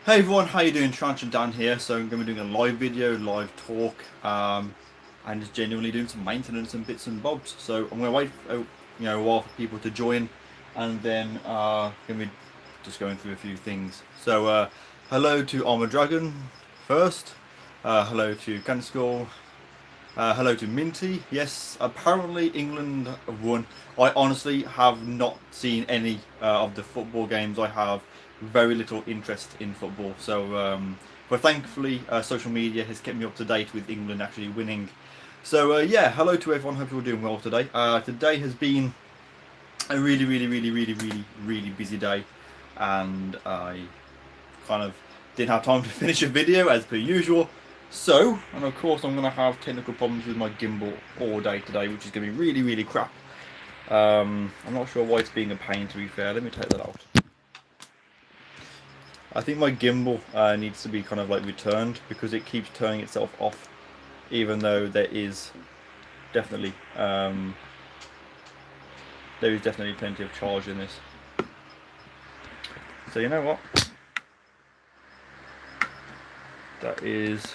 Hey everyone, how you doing? TarantulaDan here. So I'm going to be doing a live video, live talk, and just genuinely doing some maintenance and bits and bobs. So I'm going to wait, a while for people to join, and then going to be just going through a few things. So hello to Armored Dragon first. Hello to Canscore. Hello to Minty. Yes, apparently England won. I honestly have not seen any of the football games. I have very little interest in football. But thankfully, social media has kept me up to date with England actually winning. So yeah, hello to everyone. Hope you're doing well today. Today has been a really busy day, and I kind of didn't have time to finish a video as per usual. So, and of course I'm going to have technical problems with my gimbal all day today, which is going to be really crap. I'm not sure why it's being a pain, to be fair. Let me take that out. I think my gimbal needs to be kind of like returned because it keeps turning itself off, even though there is definitely plenty of charge in this. So you know what? That is...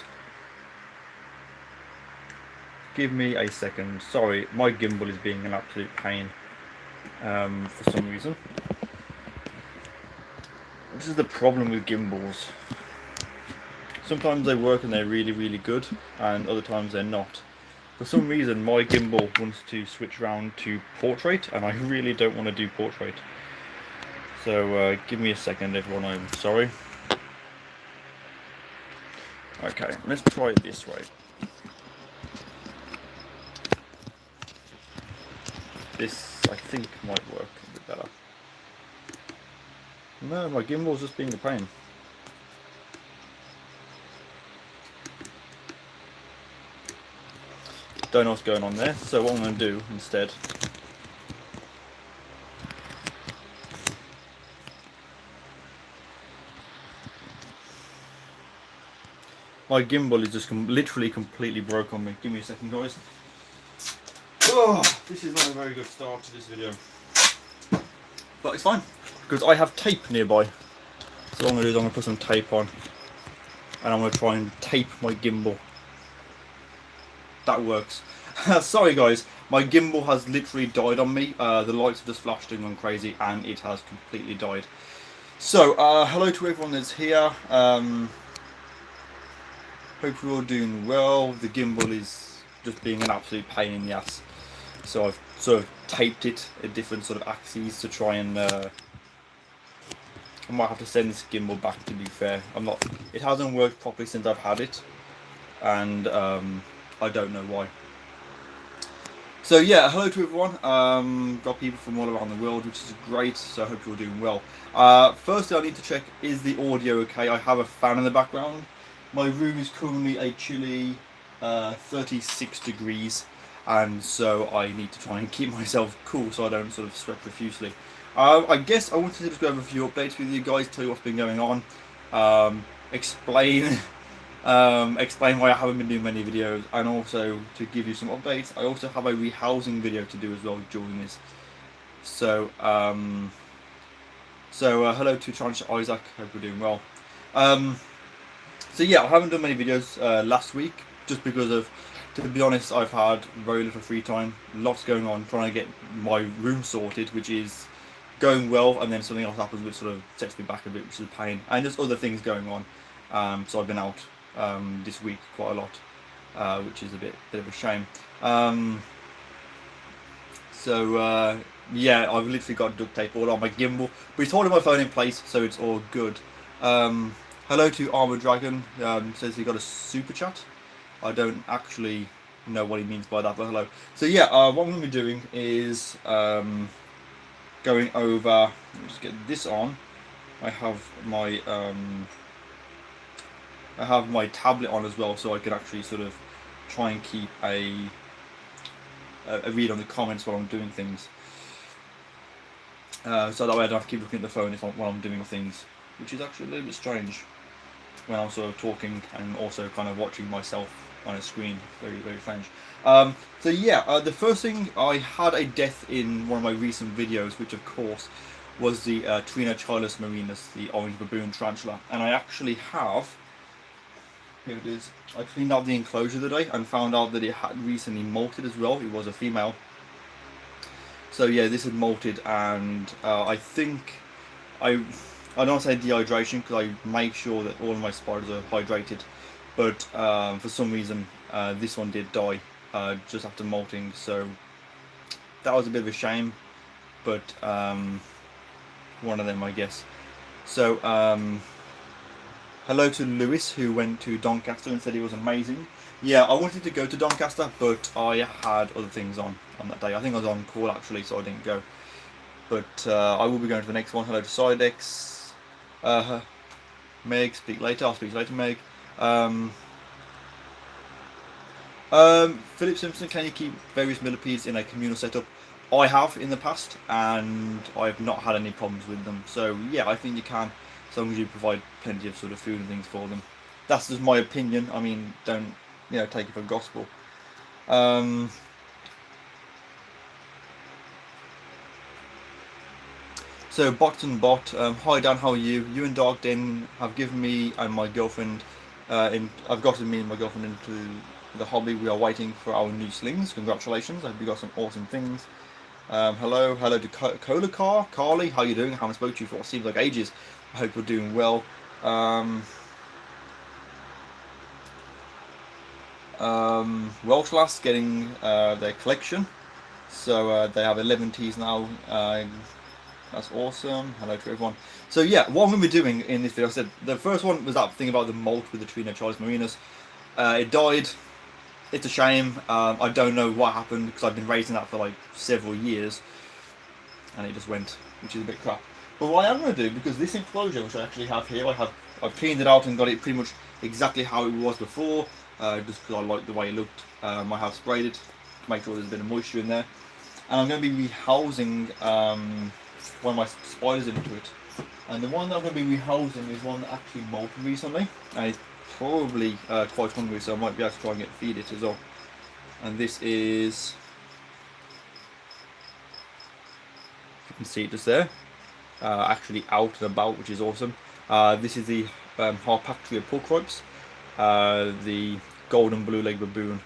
Give me a second. Sorry, my gimbal is being an absolute pain for some reason. This is the problem with gimbals. Sometimes they work and they're really good, and other times they're not. For some reason, my gimbal wants to switch around to portrait, and I really don't want to do portrait. So give me a second, everyone. I'm sorry. Okay, let's try it this way. This, I think, might work a bit better. No, my gimbal's just being a pain. Don't know what's going on there, so what I'm going to do instead my gimbal is just literally completely broke on me. Give me a second, guys. Oh, this is not a very good start to this video. But it's fine, because I have tape nearby. So what I'm going to do is I'm going to put some tape on. And I'm going to try and tape my gimbal. That works. Sorry guys, my gimbal has literally died on me. The lights have just flashed and gone crazy, and it has completely died. So, hello to everyone that's here. Hope you're all doing well. The gimbal is just being an absolute pain in the ass. So I've sort of taped it at different sort of axes to try and... I might have to send this gimbal back, to be fair. It hasn't worked properly since I've had it. And I don't know why. So yeah, hello to everyone. Got people from all around the world, which is great. So I hope you're doing well. Firstly, I need to check, is the audio okay? I have a fan in the background. My room is currently a chilly 36 degrees, and so I need to try and keep myself cool so I don't sort of sweat profusely. I guess I wanted to just go over a few updates with you guys, tell you what's been going on, explain why I haven't been doing many videos, and also to give you some updates. I also have a rehousing video to do as well during this. So, hello to Chancellor Isaac, hope we're doing well. So yeah, I haven't done many videos last week, just because of, to be honest, I've had very little free time, lots going on, trying to get my room sorted, which is going well, and then something else happens which sort of sets me back a bit, which is a pain, and there's other things going on. So I've been out this week quite a lot, which is a bit of a shame. Yeah, I've literally got duct tape all on my gimbal, but it's holding my phone in place, so it's all good. Hello to Armored Dragon, says he got a super chat. I don't actually know what he means by that, but hello. So yeah, what I'm going to be doing is going over, let me just get this on. I have my tablet on as well, so I can actually sort of try and keep a read on the comments while I'm doing things. So that way I don't have to keep looking at the phone while I'm doing things, which is actually a little bit strange when I'm sort of talking and also kind of watching myself on a screen. Very strange. So yeah, the first thing, I had a death in one of my recent videos, which of course was the Trichilus marinus, the orange baboon tarantula. And I actually have, here it is, I cleaned out the enclosure today and found out that it had recently molted as well. It was a female. So yeah, this had molted, and I think I don't want to say dehydration because I make sure that all of my spiders are hydrated, but for some reason this one did die just after molting, so that was a bit of a shame, but one of them, I guess. So hello to Lewis, who went to Doncaster and said it was amazing. Yeah, I wanted to go to Doncaster, but I had other things on that day. I think I was on call actually, so I didn't go. But I will be going to the next one. Hello to Sidex. Meg, speak later. I'll speak later, Meg. Philip Simpson, can you keep various millipedes in a communal setup? I have in the past, and I've not had any problems with them. So yeah, I think you can, as long as you provide plenty of sort of food and things for them. That's just my opinion. I mean, don't take it for gospel. So Bot and Bot, hi Dan, how are you? You and Dark Den have given me and my girlfriend, I've gotten me and my girlfriend into the hobby. We are waiting for our new slings. Congratulations! I hope you got some awesome things. Hello to Cola Car, Carly. How you doing? I haven't spoken to you for what seems like ages. I hope you're doing well. Welsh Lass getting their collection, so they have 11 teas now. That's awesome. Hello to everyone. So yeah, what I'm going to be doing in this video, I said the first one was that thing about the molt with the Trichilus marinus. It died. It's a shame. I don't know what happened because I've been raising that for like several years, and it just went, which is a bit crap. But what I am going to do, because this enclosure, which I actually have here, I've cleaned it out and got it pretty much exactly how it was before, just because I like the way it looked. I have sprayed it to make sure there's a bit of moisture in there, and I'm going to be rehousing one of my spiders into it. And the one that I'm going to be rehousing is one that actually molted recently, and it's probably quite hungry, so I might be able to try and feed it as well. And this is, you can see it just there, actually out and about, which is awesome. This is the Harpactria pulchroides, the golden blue leg baboon.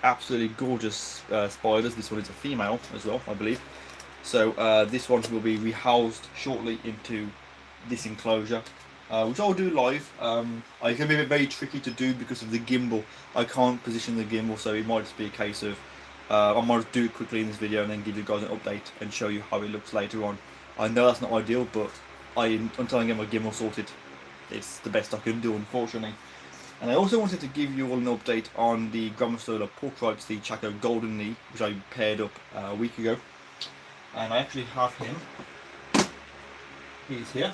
Absolutely gorgeous spiders. This one is a female as well, I believe. So this one will be rehoused shortly into this enclosure, which I'll do live. It's going to be very tricky to do because of the gimbal. I can't position the gimbal, so it might just be a case of I might do it quickly in this video and then give you guys an update and show you how it looks later on. I know that's not ideal, but until I get my gimbal sorted, it's the best I can do, unfortunately. And I also wanted to give you all an update on the Grammostola pulchroides, the Chaco Golden Knee, which I paired up a week ago. And I actually have him. He's here.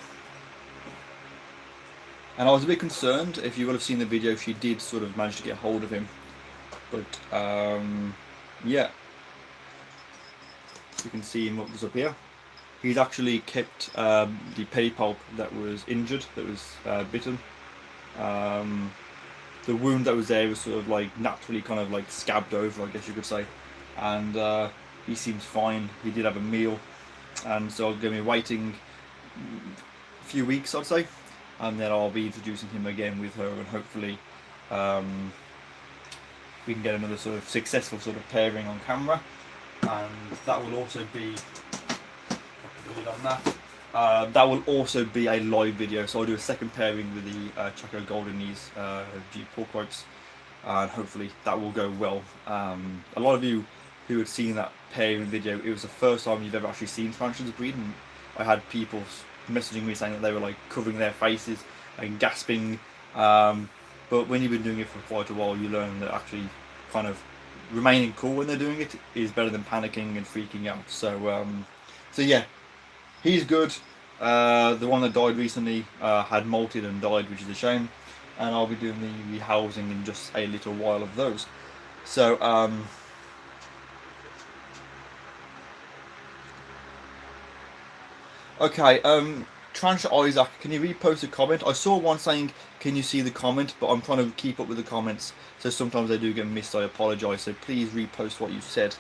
And I was a bit concerned. If you would have seen the video, she did sort of manage to get hold of him. But yeah, you can see him up here. He's actually kept the pedipalp that was injured, that was bitten. The wound that was there was sort of like naturally kind of like scabbed over, I guess you could say. And he seems fine. He did have a meal, and so I'm going to be waiting a few weeks, I'd say, and then I'll be introducing him again with her, and hopefully we can get another sort of successful sort of pairing on camera. And that will also be, that will also be a live video. So I'll do a second pairing with the Chaco Golden Knees G pulchroides, and hopefully that will go well. A lot of you who had seen that pairing video, it was the first time you've ever actually seen tarantulas breed, and I had people messaging me saying that they were like covering their faces and gasping. But when you've been doing it for quite a while, you learn that actually kind of remaining cool when they're doing it is better than panicking and freaking out. So so yeah, he's good. The one that died recently had molted and died, which is a shame, and I'll be doing the rehousing in just a little while of those. So okay, Tarantula Isaac, can you repost a comment? I saw one saying, can you see the comment? But I'm trying to keep up with the comments, so sometimes they do get missed. I apologise, so please repost what you said.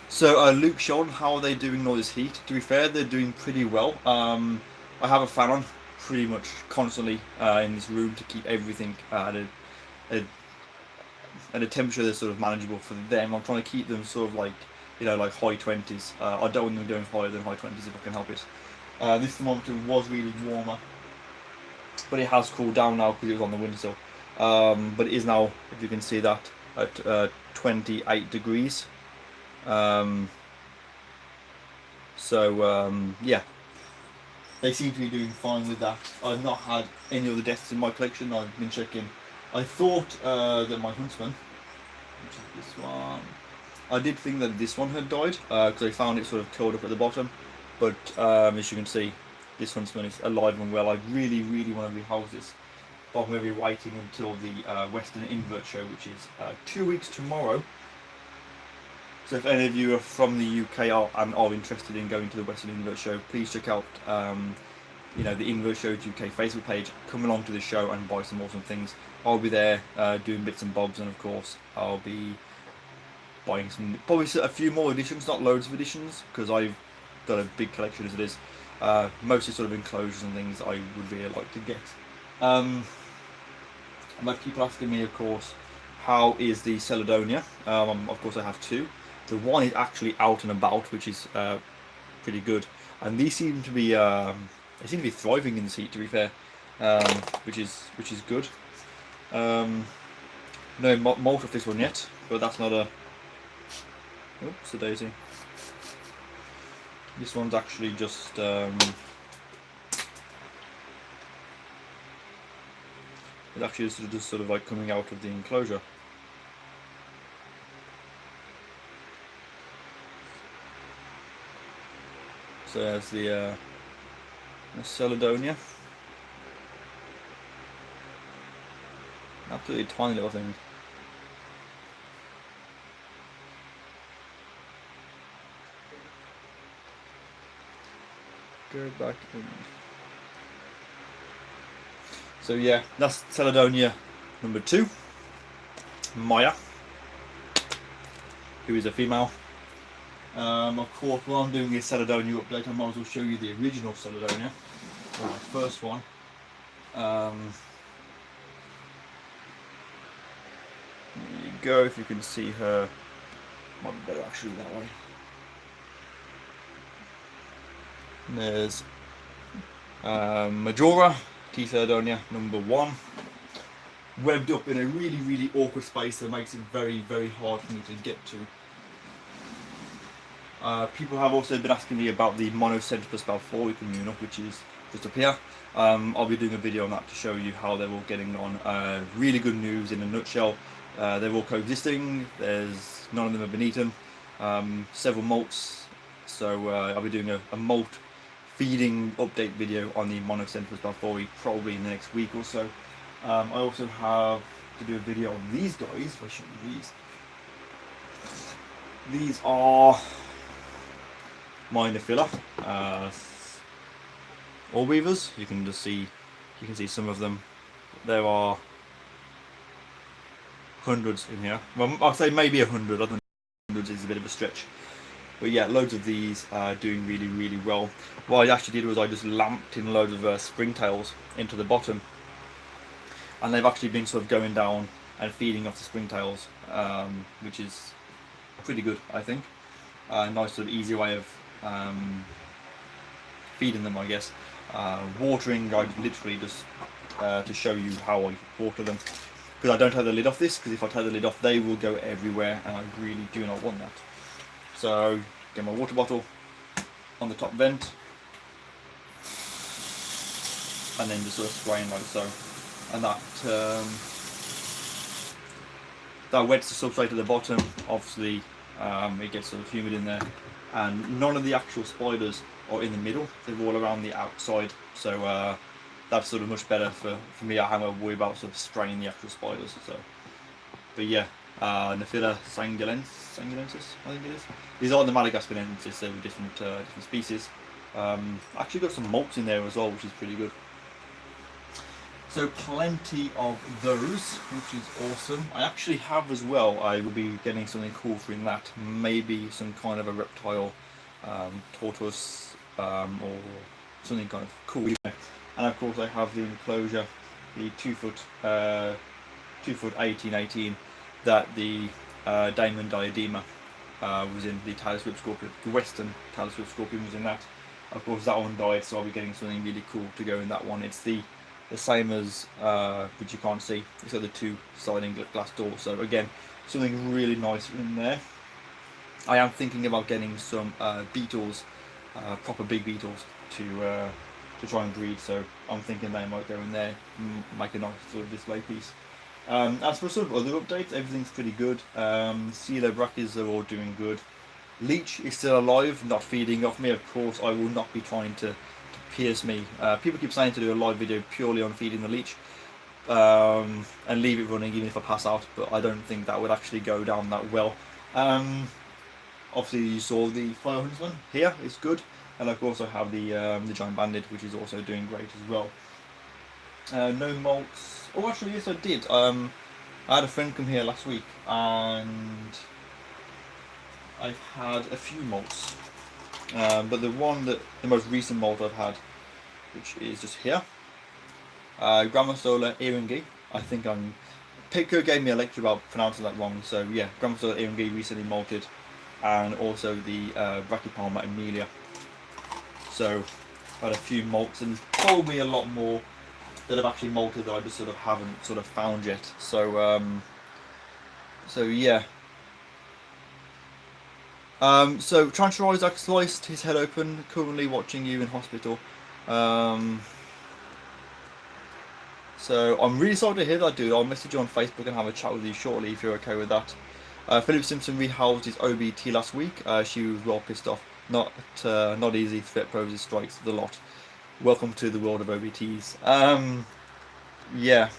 So Luke, Sean, how are they doing in all this heat? To be fair, they're doing pretty well. I have a fan on pretty much constantly in this room to keep everything a, at a temperature that's sort of manageable for them. I'm trying to keep them sort of like, like high 20s. I don't want them going higher than high 20s if I can help it. This thermometer was really warmer, but it has cooled down now because it was on the windowsill. But it is now, if you can see that, at 28 degrees. Yeah, they seem to be doing fine with that. I've not had any other deaths in my collection. I've been checking. I thought that my huntsman, which is this one, I did think that this one had died because I found it sort of curled up at the bottom. But as you can see, this huntsman is alive and well. I really, really want to rehouse this. But I'm going to be waiting until the Western Invert Show, which is 2 weeks tomorrow. So if any of you are from the UK and are interested in going to the Western Invert Show, please check out the Invert Shows UK Facebook page. Come along to the show and buy some awesome things. I'll be there doing bits and bobs, and of course I'll be buying probably a few more editions, not loads of editions, because I've got a big collection as it is. Mostly sort of enclosures and things I would really like to get. Like people asking me, of course, how is the Celedonia? Of course I have two. The one is actually out and about, which is pretty good, and these seem to be thriving in this heat. To be fair, which is good. No molt of this one yet, but that's not a. Oops, a daisy. This one's actually just. It's actually just sort of like coming out of the enclosure. So there's the Celedonia. Absolutely tiny little thing. Go back in. So yeah, that's Celedonia number 2. Maya, who is a female. Of course, while I'm doing this Celedonia update, I might as well show you the original Celedonia, my first one. There you go, if you can see her. Might be better actually that way. And there's Majora, T. Celedonia number 1. Webbed up in a really, really awkward space that makes it very, very hard for me to get to. People have also been asking me about the Monocentrus balfouri communal, which is just up here. I'll be doing a video on that to show you how they're all getting on. Really good news in a nutshell. They're all coexisting. There's none of them have been eaten. Several molts. So I'll be doing a molt feeding update video on the Monocentrus balfouri probably in the next week or so. I also have to do a video on these guys. If I show you these. These are my Nephila all weavers. You can see some of them. There are hundreds in here. Well, I'll say maybe 100. I think hundreds is a bit of a stretch. But yeah, loads of these are doing really, really well. What I actually did was I just lamped in loads of springtails into the bottom, and they've actually been sort of going down and feeding off the springtails, which is pretty good, I think. Nice sort of easy way of feeding them, I guess. Watering, I literally just to show you how I water them, because I don't have the lid off this, because if I take the lid off they will go everywhere and I really do not want that. So get my water bottle on the top vent and then just sort of spraying like so, and that wets the substrate at the bottom. Obviously it gets sort of humid in there, and none of the actual spiders are in the middle, they're all around the outside, so that's sort of much better for me. I haven't worry about sort of spraying the actual spiders. So, but yeah, Nephila sanguinensis, I think it is. These are the Madagascarensis, they're different species. Actually got some molts in there as well, which is pretty good. So plenty of those, which is awesome. I actually have as well, I will be getting something cool for in that. Maybe some kind of a reptile, tortoise, or something kind of cool. And of course I have the enclosure, the 2 foot, 2 foot 18 that the Diamond Diadema was in, the telescope scorpion, the Western telescope scorpion was in that. Of course that one died, so I'll be getting something really cool to go in that one. It's the same as, which you can't see, it's got the 2 sliding glass doors, so again, something really nice in there. I am thinking about getting some beetles, proper big beetles, to try and breed, so I'm thinking they might go in there, make a nice sort of display piece. As for sort of other updates, everything's pretty good. Silo brackies are all doing good. Leech is still alive, not feeding off me. Of course, I will not be trying to pierce me. People keep saying to do a live video purely on feeding the leech, and leave it running even if I pass out, but I don't think that would actually go down that well. Obviously you saw the Fire Huntsman here, it's good, and of course I have the Giant Bandit, which is also doing great as well. No molts. Oh, actually yes I did. I had a friend come here last week and I've had a few molts, but the most recent molt I've had, which is just here, Grammostola Erengi. I think Pico gave me a lecture about pronouncing that wrong, so yeah, Grammostola Erengi recently molted, and also the Brachypalma Emilia. So had a few molts and told me a lot more that have actually molted that I just sort of haven't sort of found yet. So so yeah. So TarantulaDan sliced his head open, currently watching you in hospital. So I'm really sorry to hear that, dude. I'll message you on Facebook and have a chat with you shortly if you're okay with that. Philip Simpson rehoused his OBT last week. She was well pissed off. Not easy to fit poses strikes the lot. Welcome to the world of OBTs. Yeah.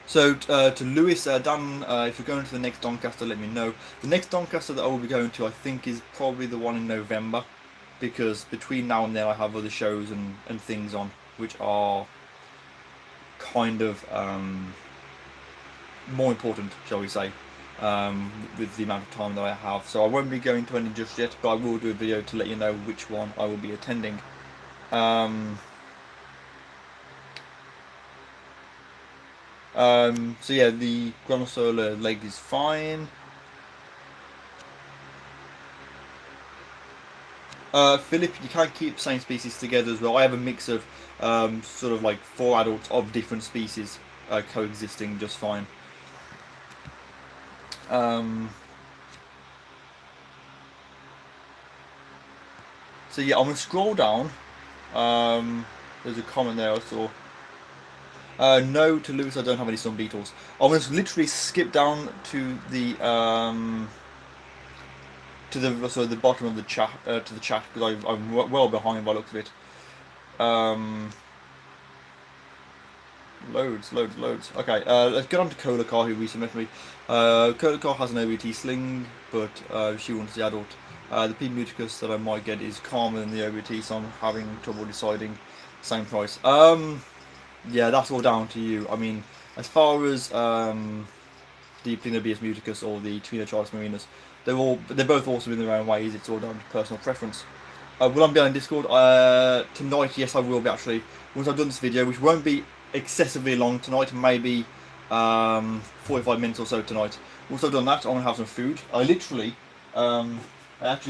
So to Lewis, Dan, if you're going to the next Doncaster, let me know. The next Doncaster that I will be going to, I think, is probably the one in November, because between now and then I have other shows and things on, which are kind of more important, shall we say, with the amount of time that I have. So I won't be going to any just yet, but I will do a video to let you know which one I will be attending. So yeah, the Grammostola leg is fine. Philip, you can't keep the same species together as well. I have a mix of sort of like 4 adults of different species coexisting just fine. So yeah, I'm gonna scroll down. There's a comment there I saw. No to Lewis, I don't have any sun beetles. I'm gonna literally skip down to the the bottom of the chat to the chat, because I'm well behind by the looks of it. Loads. Okay, let's get on to Kolakar, who recently met me. Kolakar has an OBT sling, but she wants the adult. The P. muticus that I might get is calmer than the OBT, so I'm having trouble deciding. Same price. Yeah, that's all down to you. I mean, as far as the Plinobius muticus or the Twinocharis marinus, they're both awesome in their own ways. It's all down to personal preference. Will I be on Discord tonight? Yes, I will be actually. Once I've done this video, which won't be excessively long tonight, maybe 45 minutes or so tonight. Once I've done that, I'm gonna have some food. I actually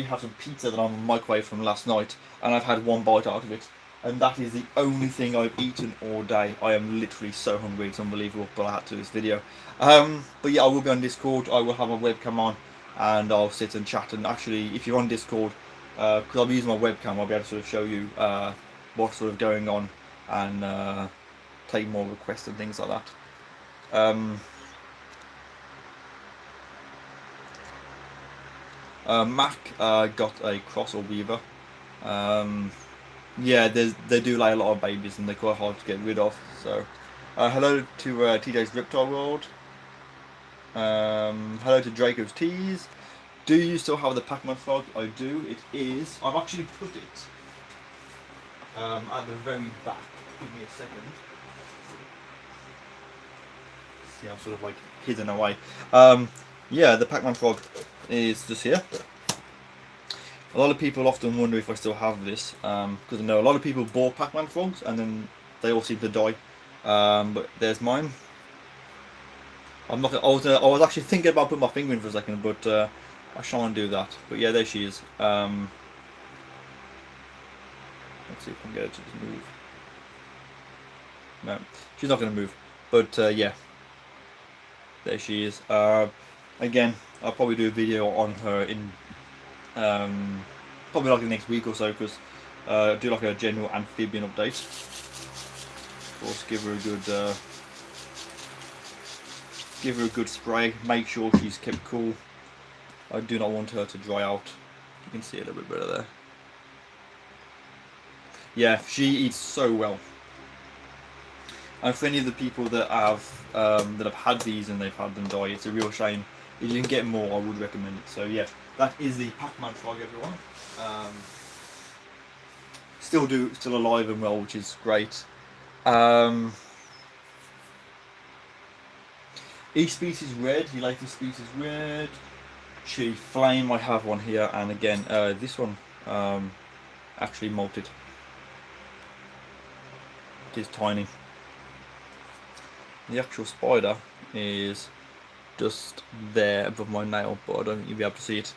have some pizza that I'm on the microwave from last night, and I've had 1 bite out of it. And that is the only thing I've eaten all day. I am literally so hungry, it's unbelievable, but I had to do this video. But yeah, I will be on Discord, I will have my webcam on, and I'll sit and chat. And actually, if you're on Discord, because I'll be using my webcam, I'll be able to sort of show you what's sort of going on, and take more requests and things like that. Mac got a cross or weaver. Yeah, they do lay a lot of babies and they're quite hard to get rid of. So, hello to TJ's Reptile World. Hello to Draco's Teas. Do you still have the Pac-Man frog? I do. It is. I've actually put it at the very back. Give me a second. See, I'm sort of like hidden away. Yeah, the Pac-Man frog is just here. A lot of people often wonder if I still have this, because I know a lot of people bought Pac-Man frogs and then they all seem to die. But there's mine. I'm not. I was actually thinking about putting my finger in for a second, but I shan't do that. But yeah, there she is. Let's see if I can get her to just move. No, she's not going to move. But yeah, there she is. Again, I'll probably do a video on her in probably like the next week or so, because do like a general amphibian update. Of course, give her a good spray. Make sure she's kept cool. I do not want her to dry out. You can see it a little bit better there. Yeah, she eats so well. And for any of the people that have had these and they've had them die, it's a real shame. If you can get more, I would recommend it. So yeah, that is the Pac-Man frog, everyone. Still alive and well, which is great. Each species red. You like the species red? Chili flame. I have one here, and again, this one actually molted. It is tiny. The actual spider is just there above my nail, but I don't think you'll be able to see it.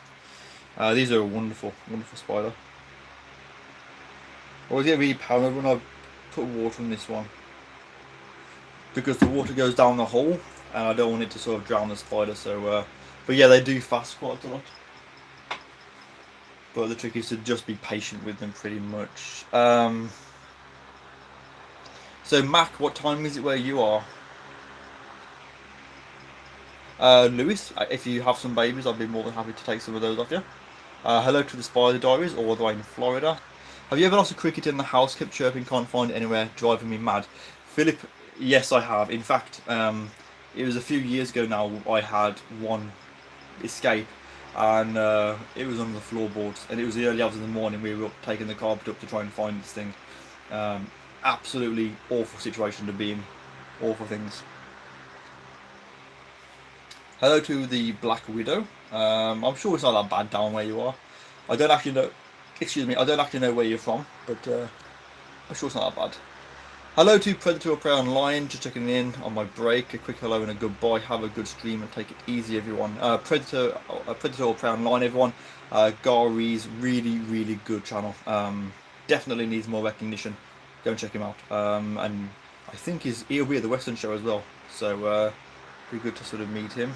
These are a wonderful, wonderful spider. I always get really paranoid when I put water in this one, because the water goes down the hole, and I don't want it to sort of drown the spider. So, but yeah, they do fast quite a lot. But the trick is to just be patient with them, pretty much. So Mac, what time is it where you are? Lewis, if you have some babies, I'd be more than happy to take some of those off you. Hello to the Spider Diaries, all the way in Florida. Have you ever lost a cricket in the house, kept chirping, can't find it anywhere, driving me mad? Philip, yes I have. In fact, it was a few years ago now, I had one escape, and it was under the floorboards, and it was the early hours of the morning. We were up taking the carpet up to try and find this thing. Absolutely awful situation to be in. Awful things. Hello to the Black Widow. I'm sure it's not that bad down where you are. I don't actually know. Excuse me. I don't actually know where you're from, but I'm sure it's not that bad. Hello to Predator or Prey Online. Just checking in on my break. A quick hello and a goodbye. Have a good stream and take it easy, everyone. Predator or Prey Online, everyone. Gary's really good channel. Definitely needs more recognition. Go and check him out. And I think he'll be at the Western show as well. So be good to sort of meet him.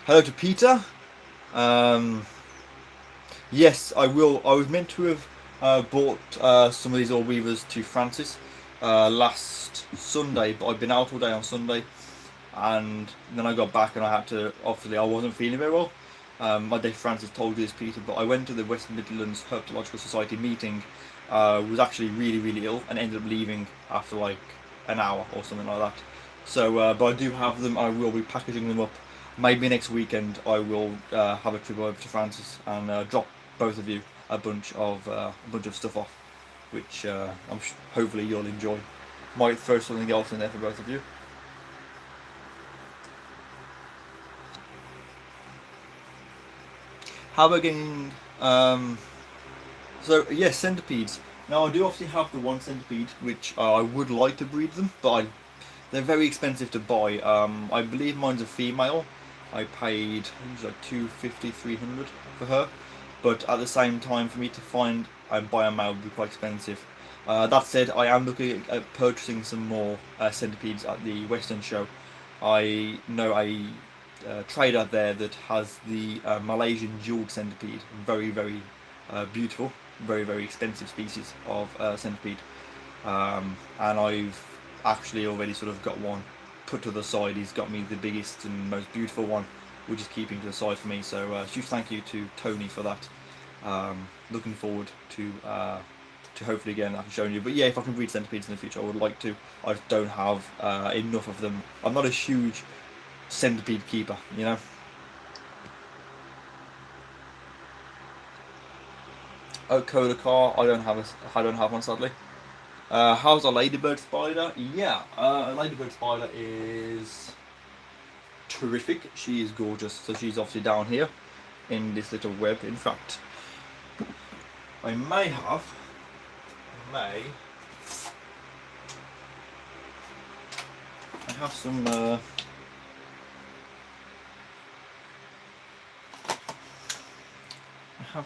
Hello to Peter. Yes, I will. I was meant to have bought some of these old weavers to Francis last Sunday, but I've been out all day on Sunday, and then I got back and I had to. Obviously, I wasn't feeling very well. My day Francis told you this, Peter, but I went to the West Midlands Herpetological Society meeting. Was actually really ill and ended up leaving after like an hour or something like that. So, but I do have them. I will be packaging them up. Maybe next weekend I will have a trip over to Francis and drop both of you a bunch of stuff off, which hopefully you'll enjoy. Might throw something else in there for both of you. How about getting so yes, centipedes. Now I do obviously have the one centipede, which I would like to breed them, but they're very expensive to buy. I believe mine's a female. I paid like $250, $300 for her, but at the same time, for me to find and buy a male would be quite expensive. That said, I am looking at purchasing some more centipedes at the Western show. I know a trader there that has the Malaysian jeweled centipede. Very beautiful, very expensive species of centipede, and I've actually already sort of got one put to the side. He's got me the biggest and most beautiful one, which is keeping to the side for me. So huge thank you to Tony for that. Looking forward to hopefully again I've shown you. But yeah, if I can breed centipedes in the future, I would like to. I just don't have enough of them. I'm not a huge centipede keeper, you know. Cola car. I don't have one sadly. How's a ladybird spider? Yeah, a ladybird spider is terrific. She is gorgeous. So she's obviously down here in this little web. In fact, I have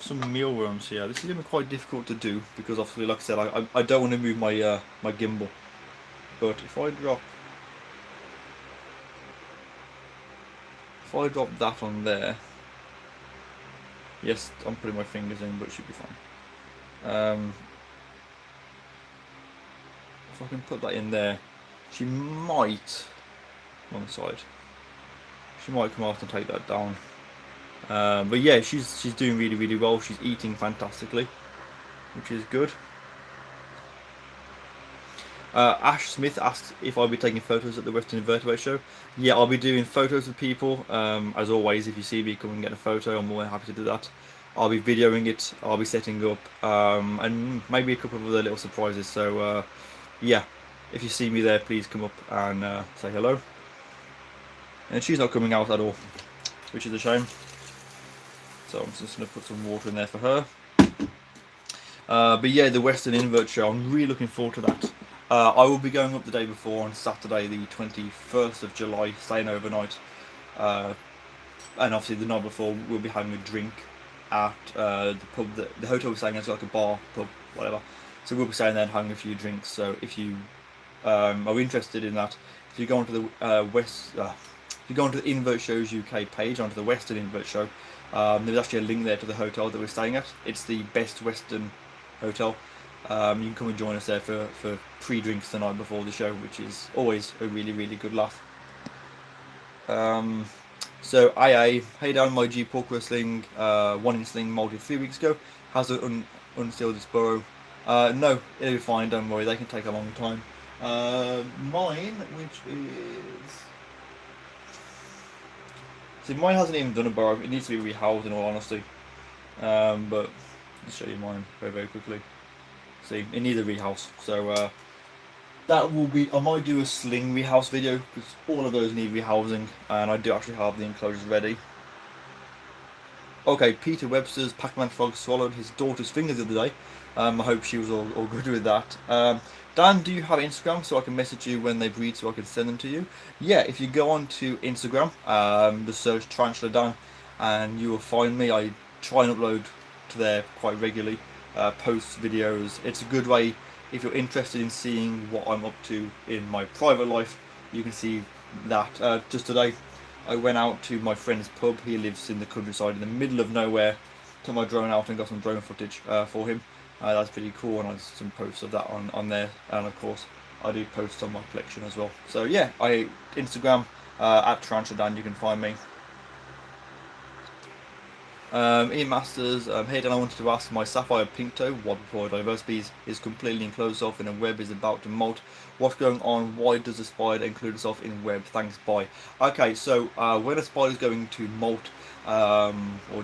some mealworms here. This is going to be quite difficult to do because obviously, like I said, I don't want to move my my gimbal. But if I drop that on there, yes, I'm putting my fingers in, but it should be fine. If I can put that in there, she might, on the side, she might come out and take that down. But yeah, she's doing really well. She's eating fantastically, which is good. Ash Smith asked if I'll be taking photos at the Western Invertebrate Show. Yeah, I'll be doing photos with people. As always, if you see me come and get a photo, I'm more than happy to do that. I'll be videoing it, I'll be setting up, and maybe a couple of other little surprises. So yeah, if you see me there, please come up and say hello. And she's not coming out at all, which is a shame. So I'm just going to put some water in there for her. But yeah, the Western Invert Show, I'm really looking forward to that. I will be going up the day before on Saturday the 21st of July, staying overnight. And obviously the night before we'll be having a drink at the pub. The hotel we're staying at is like a bar, pub, whatever. So we'll be staying there and having a few drinks. So if you are interested in that, if you go onto the if you go onto the Invert Shows UK page, onto the Western Invert Show, there's actually a link there to the hotel that we're staying at. It's the Best Western Hotel. You can come and join us there for pre-drinks the night before the show, which is always a really good laugh. So AA, hey down my G Pork Wrestling 1-inch sling molted 3 weeks ago. Has it unsealed its burrow? No, it'll be fine, don't worry, they can take a long time. Mine, which is... See, mine hasn't even done a burrow, it needs to be rehoused in all honesty. But I'll show you mine very quickly. See, it needs a rehouse, so that will be, I might do a sling rehouse video, because all of those need rehousing, and I do actually have the enclosures ready. Okay, Peter Webster's Pac-Man frog swallowed his daughter's fingers the other day. I hope she was all good with that. Dan, do you have Instagram so I can message you when they breed so I can send them to you? Yeah, if you go on to Instagram, just search TarantulaDan, and you will find me. I try and upload to there quite regularly, post videos. It's a good way, if you're interested in seeing what I'm up to in my private life, you can see that. Just today, I went out to my friend's pub. He lives in the countryside in the middle of nowhere. Took my drone out and got some drone footage for him. That's pretty cool, and I did some posts of that on there. And of course, I do posts on my collection as well. So yeah, Instagram at TarantulaDan, you can find me. Ian Masters, hey Dan, I wanted to ask, my sapphire pinktoe, Wadploid diversity, is completely enclosed off in a web, is about to molt. What's going on? Why does the spider include itself in web? Thanks, bye. Okay, so when a spider is going to molt or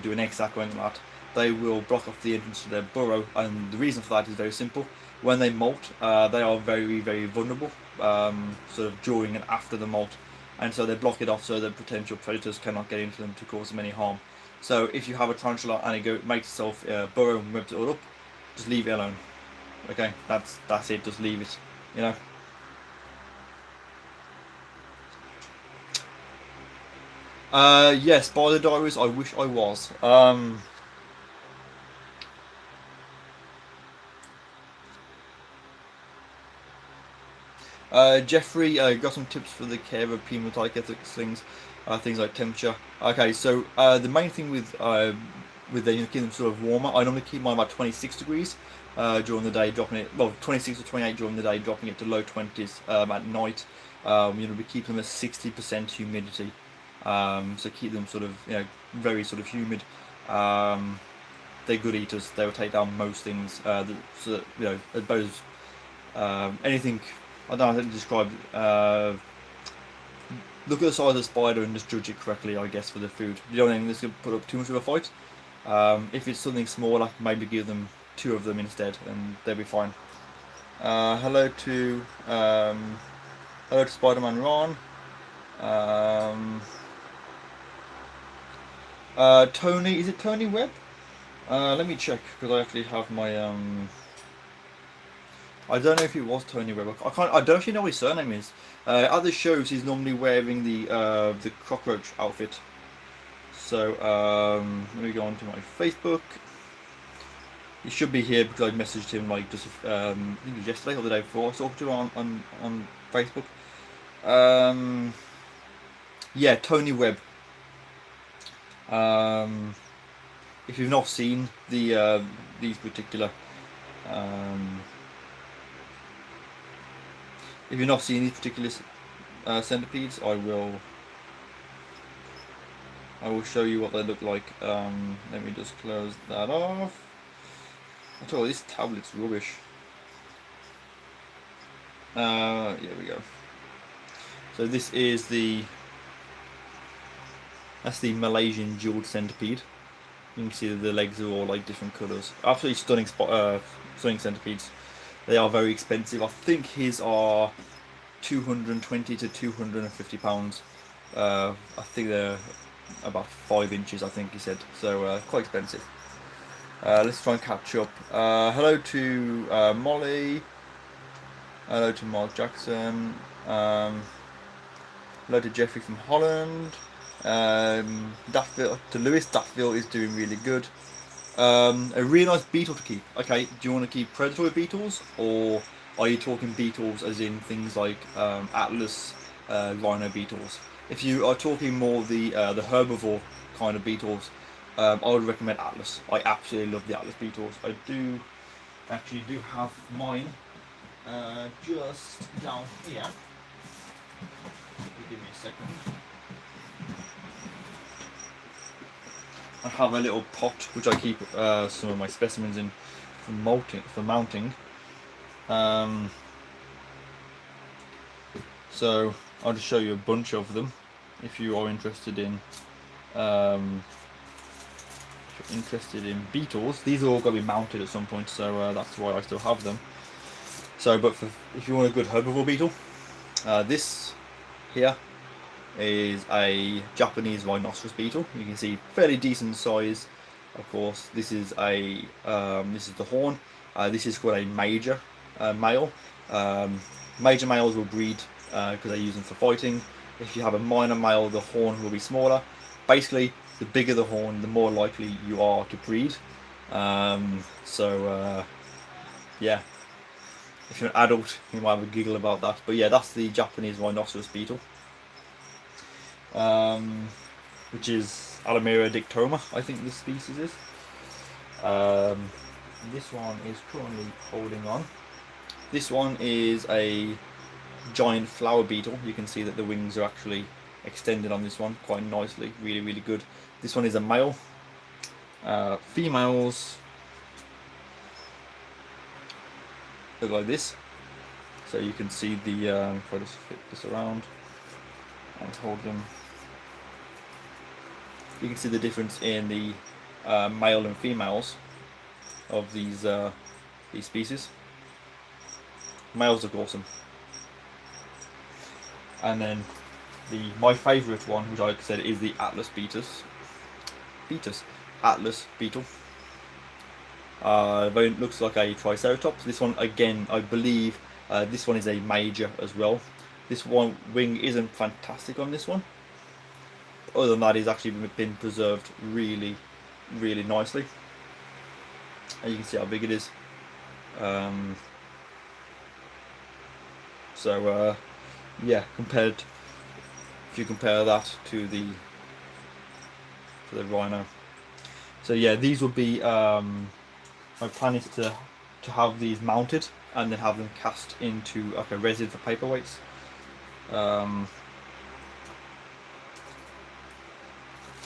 do an egg sac or anything like that, they will block off the entrance to their burrow, and the reason for that is very simple. When they molt, they are very vulnerable, sort of during and after the molt, and so they block it off so that potential predators cannot get into them to cause them any harm. So if you have a tarantula and it makes itself burrow and webs it all up, just leave it alone. Okay, that's it. Just leave it. You know. Yes, Spider Diaries. I wish I was. Jeffrey, got some tips for the care of pneumatic things, things like temperature. Okay, so the main thing with keeping them sort of warmer, I normally keep mine about 26 degrees during the day, dropping it, well, 26 or 28 during the day, dropping it to low 20s at night. We keep them at 60% humidity, so keep them sort of, very sort of humid. They're good eaters. They will take down most things. Both anything. I don't know how to describe. Look at the size of the spider and just judge it correctly, I guess, for the food. You don't think this could put up too much of a fight. If it's something smaller, maybe give them 2 of them instead, and they'll be fine. Hello to Spider-Man Ron. Tony, is it Tony Webb? Let me check, because I actually have my I don't know if it was Tony Webb. I don't actually know what his surname is. At the shows, he's normally wearing the cockroach outfit. So let me go on to my Facebook. He should be here because I messaged him like just I think it was yesterday or the day before. I talked to him on Facebook. Yeah, Tony Webb. If you've not seen these particular centipedes, I will show you what they look like. Let me just close that off. I tell you, this tablet's rubbish. Here we go. So this is that's the Malaysian jeweled centipede. You can see that the legs are all like different colours. Absolutely stunning stunning centipedes. They are very expensive. I think his are 220 to 250 pounds. I think they're about 5 inches, I think he said. So quite expensive. Let's try and catch up. Hello to Molly. Hello to Mark Jackson. Hello to Jeffrey from Holland. To Lewis, Daffville is doing really good. A really nice beetle to keep. Okay, do you want to keep predatory beetles, or are you talking beetles as in things like Atlas rhino beetles? If you are talking more the herbivore kind of beetles, I would recommend Atlas. I absolutely love the Atlas beetles. I do have mine just down here. Give me a second. I have a little pot which I keep some of my specimens in for mounting. So I'll just show you a bunch of them if you are interested in beetles. These are all going to be mounted at some point, so that's why I still have them. So, but if you want a good herbivore beetle, this here is a Japanese rhinoceros beetle. You can see fairly decent size. Of course, this is the horn. This is called a major male. Major males will breed because they use them for fighting. If you have a minor male, the horn will be smaller. Basically, the bigger the horn, the more likely you are to breed. Yeah. If you're an adult, you might have a giggle about that. But yeah, that's the Japanese rhinoceros beetle. Which is Alamira dictoma, I think this species is. This one is currently holding on. This one is a giant flower beetle. You can see that the wings are actually extended on this one quite nicely. Really, really good. This one is a male. Females look like this. So you can see the, if I just flip this around and hold them, you can see the difference in the male and females of these species. Males look awesome. And then my favourite one, which like I said, is the Atlas Atlas beetle. It looks like a Triceratops. This one, again, I believe this one is a major as well. This one wing isn't fantastic on this one. Other than that, it's actually been preserved really, really nicely. And you can see how big it is. Yeah, if you compare that to the rhino. So yeah, these would be my plan is to have these mounted and then have them cast into like a resin for paperweights.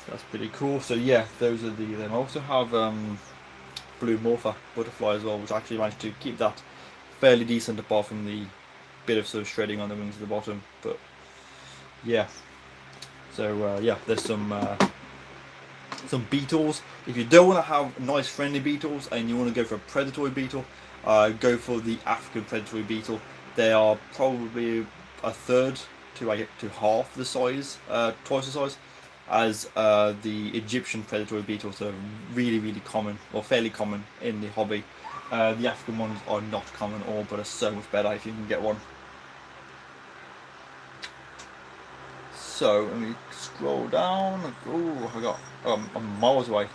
That's pretty cool. So yeah, those are them. I also have blue morpher butterfly as well, which I actually managed to keep that fairly decent apart from the bit of sort of shredding on the wings at the bottom. But yeah, so yeah, there's some some beetles. If you don't want to have nice friendly beetles and you want to go for a predatory beetle, go for the African predatory beetle. They are probably a third to half the size, twice the size, as the Egyptian predatory beetles are really common, or fairly common in the hobby. The African ones are not common at all, but are so much better if you can get one. So let me scroll down. Oh, I got I'm miles away.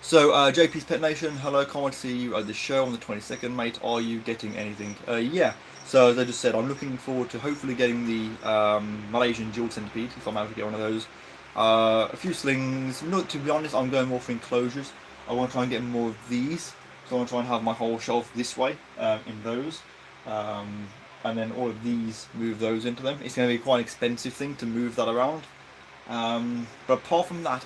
So JP's Pet Nation, hello, can't wait to see you at the show on the 22nd, mate. Are you getting anything? Yeah. So as I just said, I'm looking forward to hopefully getting the Malaysian dual centipede if I'm able to get one of those. A few slings. Not to be honest, I'm going more for enclosures. I want to try and get more of these. So I want to try and have my whole shelf this way in those. And then all of these, move those into them. It's going to be quite an expensive thing to move that around. But apart from that,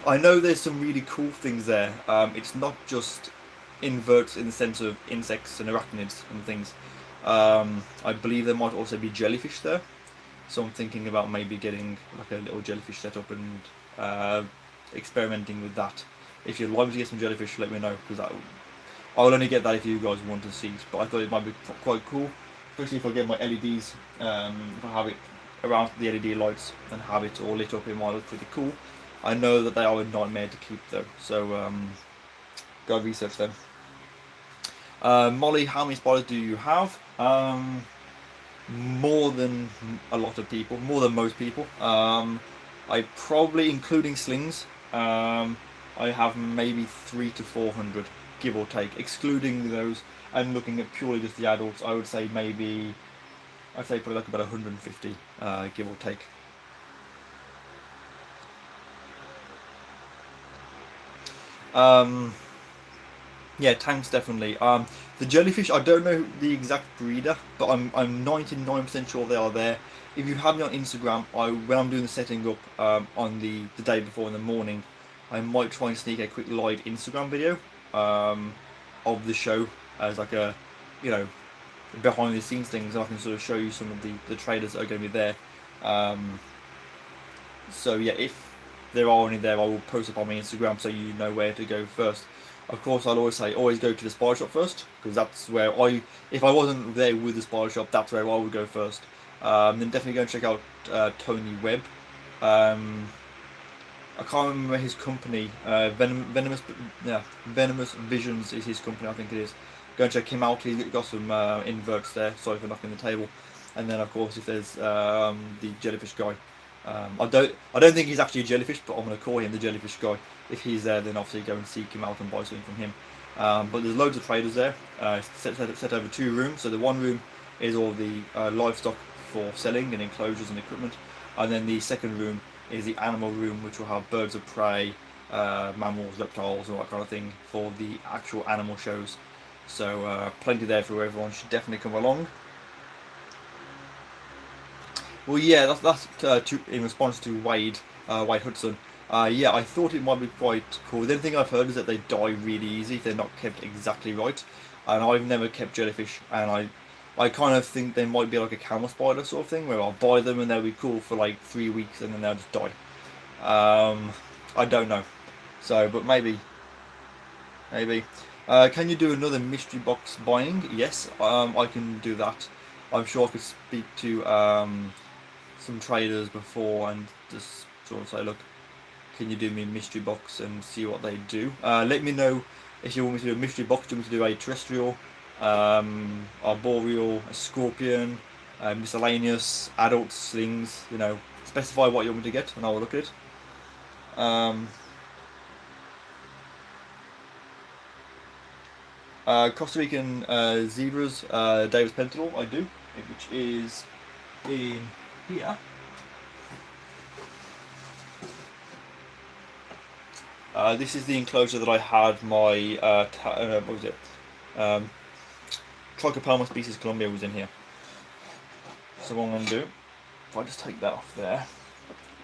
I know there's some really cool things there. It's not just inverts in the sense of insects and arachnids and things. I believe there might also be jellyfish there. So I'm thinking about maybe getting like a little jellyfish setup and experimenting with that. If you'd like me to get some jellyfish, let me know, because I will only get that if you guys want to see it. But I thought it might be quite cool, especially if I get my LEDs. If I have it around the LED lights and have it all lit up, it might look pretty cool. I know that they are a nightmare to keep though, so go research them. Molly, how many spiders do you have? More than a lot of people, more than most people. I probably, including slings, I have maybe 300 to 400, give or take. Excluding those, I'm looking at purely just the adults. I would say maybe, I'd say probably like about 150, give or take. Yeah, tanks definitely. The jellyfish, I don't know the exact breeder, but I'm 99% sure they are there. If you have me on Instagram, when I'm doing the setting up on the day before in the morning, I might try and sneak a quick live Instagram video of the show as like a, you know, behind the scenes things. I can sort of show you some of the traders that are going to be there. So yeah, if there are any there, I will post up on my Instagram so you know where to go first. Of course, I'll always say always go to the spider shop first, because that's where if I wasn't there with the spider shop, that's where I would go first. Then definitely go and check out Tony Webb. I can't remember his company. Venomous Visions is his company, I think it is. Go and check him out. He's got some inverts there. Sorry for knocking the table. And then of course, if there's the jellyfish guy, I don't think he's actually a jellyfish, but I'm going to call him the jellyfish guy. If he's there, then obviously go and seek him out and buy something from him. But there's loads of traders there. Set over 2 rooms. So the one room is all the livestock for selling and enclosures and equipment, and then the second room is the animal room, which will have birds of prey, mammals, reptiles, all that kind of thing for the actual animal shows. So plenty there for everyone. Should definitely come along. Well, yeah, that's in response to Wade Hudson. Yeah, I thought it might be quite cool. The only thing I've heard is that they die really easy if they're not kept exactly right. And I've never kept jellyfish, and I kind of think they might be like a camel spider sort of thing, where I'll buy them and they'll be cool for like 3 weeks and then they'll just die. I don't know. So, but maybe. Can you do another mystery box buying? Yes, I can do that. I'm sure I could speak to some traders before and just sort of say, look, can you do me a mystery box and see what they do. Let me know if you want me to do a mystery box. Do you want me to do a terrestrial, arboreal, a scorpion, miscellaneous, adult slings? You know, specify what you want me to get and I will look at it. Costa Rican zebras, Davis Pentanol, I do, which is in here. This is the enclosure that I had my what was it? Trichopelma species Colombia was in here. So what I'm going to do, if I just take that off there,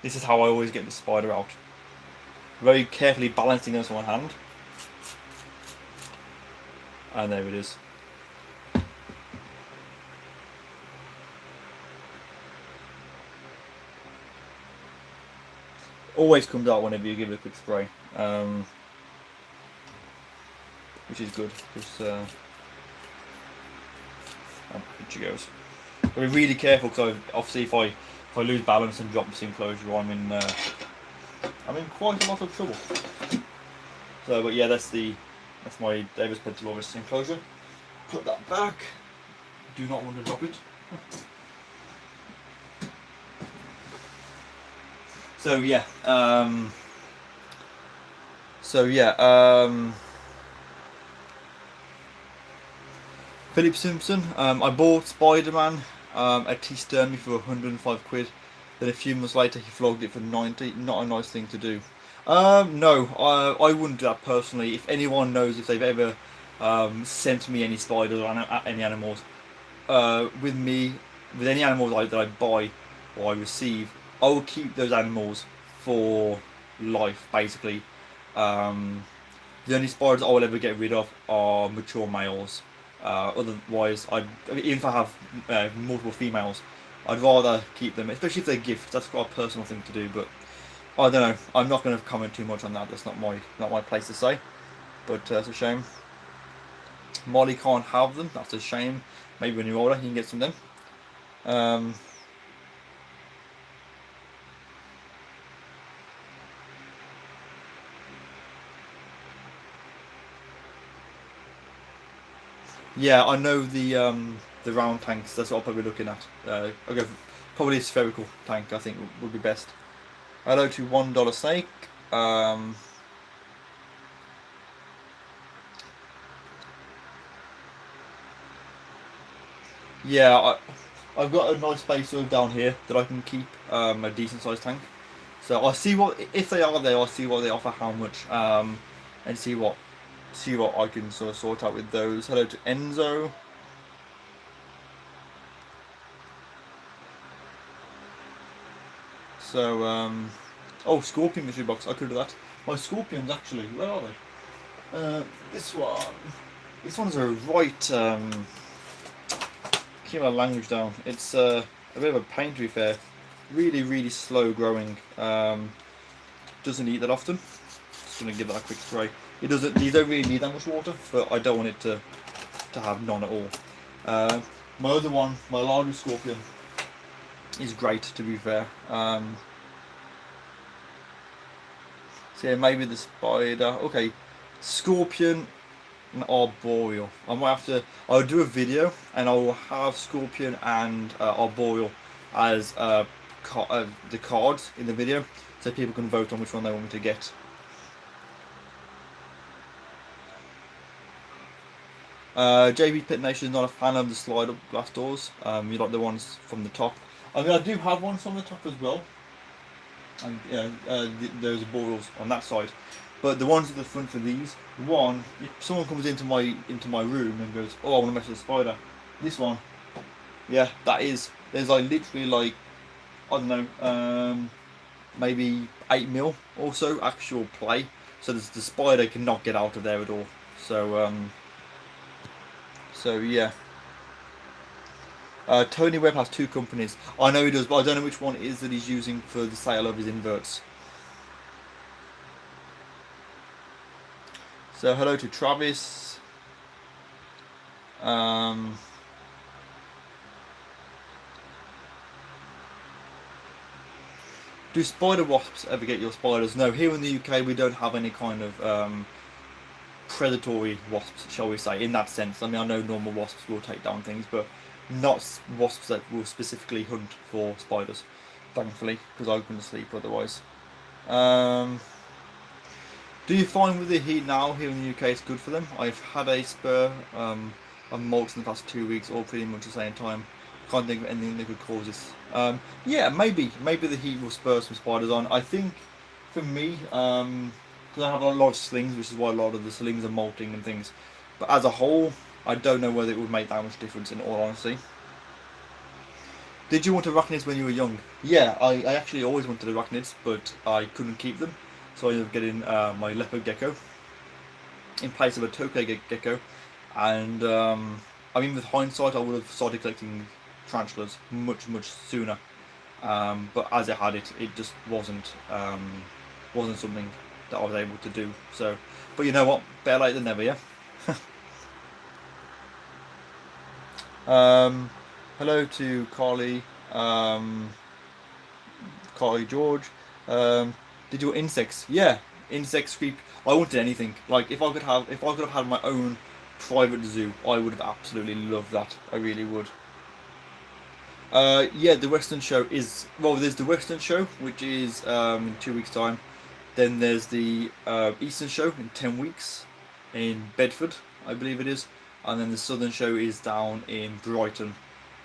this is how I always get the spider out. Very carefully balancing this on one hand. And there it is. always comes out whenever you give it a quick spray, which is good. Because she goes. But be really careful, because obviously if I lose balance and drop this enclosure, I'm in quite a lot of trouble. So, but yeah, that's my Davis Pentaloris enclosure. Put that back. Do not want to drop it. So yeah, Philip Simpson. I bought Spider-Man at T-Sturmy for 105 quid. Then a few months later he flogged it for 90. Not a nice thing to do. No, I wouldn't do that personally. If anyone knows if they've ever sent me any spiders or any animals, with any animals that I buy or I receive, I will keep those animals for life, basically. The only spiders I will ever get rid of are mature males. Otherwise, even if I have multiple females, I'd rather keep them, especially if they're gifts. That's quite a personal thing to do, but I don't know. I'm not going to comment too much on that. That's not my place to say. But it's a shame. Molly can't have them. That's a shame. Maybe when you're older, you can get some of them. Yeah, I know the round tanks. That's what I'll probably be looking at. I'll go probably a spherical tank. I think would be best. Hello to $1 Snake. Yeah, I've got a nice space down here that I can keep a decent sized tank. So I'll see if they are there. I'll see what they offer, how much, and see what I can sort of sort out with those. Hello to Enzo. So oh, Scorpion mystery box. I could do that. My Scorpions actually. Where are they? This one. This one's a right. Keep my language down. It's a bit of a pain, to be fair. Really slow growing. Doesn't eat that often. Just gonna give that a quick spray. It doesn't. These don't really need that much water, but I don't want it to have none at all. My other one, my largest Scorpion, is great, to be fair. So yeah, maybe the spider. Okay, Scorpion and Arboreal. I might have to. I'll do a video and I will have Scorpion and Arboreal as the cards in the video, so people can vote on which one they want me to get. JB Pit Nation is not a fan of the slide up glass doors. You like the ones from the top. I mean, I do have ones from the top as well, and there's Arboreals on that side. But the ones at the front for these, one, if someone comes into my room and goes, "Oh, I want to mess with a spider," this one, yeah, there's like literally like, I don't know, maybe 8mm or so actual play, so the spider cannot get out of there at all. So yeah. Tony Webb has 2 companies. I know he does, but I don't know which one it is that he's using for the sale of his inverts. So hello to Travis. Do spider wasps ever get your spiders? No, here in the UK we don't have any kind of predatory wasps, shall we say, in that sense. I mean, I know normal wasps will take down things, but not wasps that will specifically hunt for spiders, thankfully, because I couldn't sleep otherwise. Do you find with the heat now here in the UK it's good for them? I've had a spur of molts in the past 2 weeks, all pretty much the same time. Can't think of anything that could cause this. Yeah, maybe the heat will spur some spiders on. I think for me, because I have a lot of slings, which is why a lot of the slings are molting and things. But as a whole, I don't know whether it would make that much difference, in all honesty. Did you want arachnids when you were young? Yeah, I actually always wanted arachnids, but I couldn't keep them. So I ended up getting my leopard gecko in place of a tokay gecko. And I mean, with hindsight, I would have started collecting tarantulas much sooner. But as I had it, it just wasn't something that I was able to do. So, but you know what? Better late than never, yeah. Um, hello to Carly, Carly George. Um, did your insects? Yeah, insects creep. I wanted anything. Like if I could have had my own private zoo, I would have absolutely loved that. I really would. Yeah, the Western show is well. There's the Western show, which is in 2 weeks' time. Then there's the Eastern show in 10 weeks in Bedford, I believe it is, and then the Southern show is down in Brighton.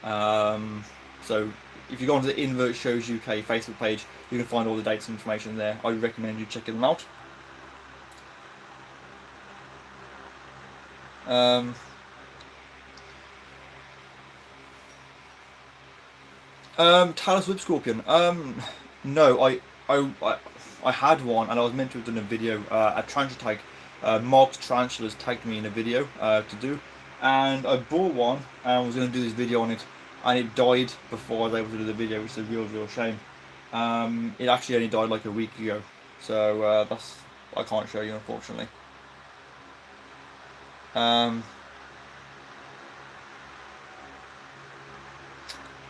Um, so if you go onto the Invert Shows UK Facebook page, you can find all the dates and information there. I recommend you checking them out. Um, Talus Whip Scorpion. No, I had one and I was meant to have done a video. A tarantula tag. Mark's Tarantulas tagged me in a video to do, and I bought one and I was going to do this video on it, and it died before I was able to do the video, which is a real shame. It actually only died like a week ago, so that's I can't show you unfortunately. Um,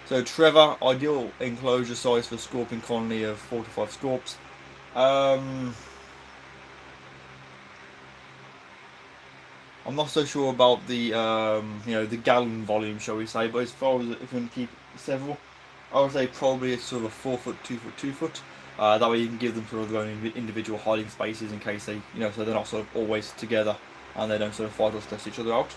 so Trevor, ideal enclosure size for scorpion colony of 4 to 5 scorps. Um, I'm not so sure about the the gallon volume, shall we say, but as far as if you want to keep several, I would say probably it's sort of a 4 foot, 2 foot, 2 foot. That way you can give them sort of their own individual hiding spaces in case they, so they're not sort of always together and they don't sort of fight or stress each other out.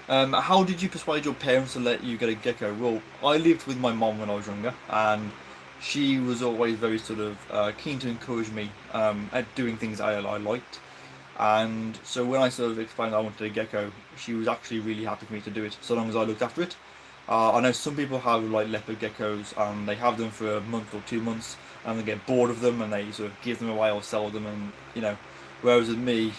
How did you persuade your parents to let you get a gecko? Well, I lived with my mom when I was younger, and she was always very sort of keen to encourage me at doing things I liked. And so when I sort of explained I wanted a gecko, she was actually really happy for me to do it, so long as I looked after it. I know some people have like leopard geckos, and they have them for a month or 2 months, and they get bored of them, and they sort of give them away or sell them, and Whereas with me,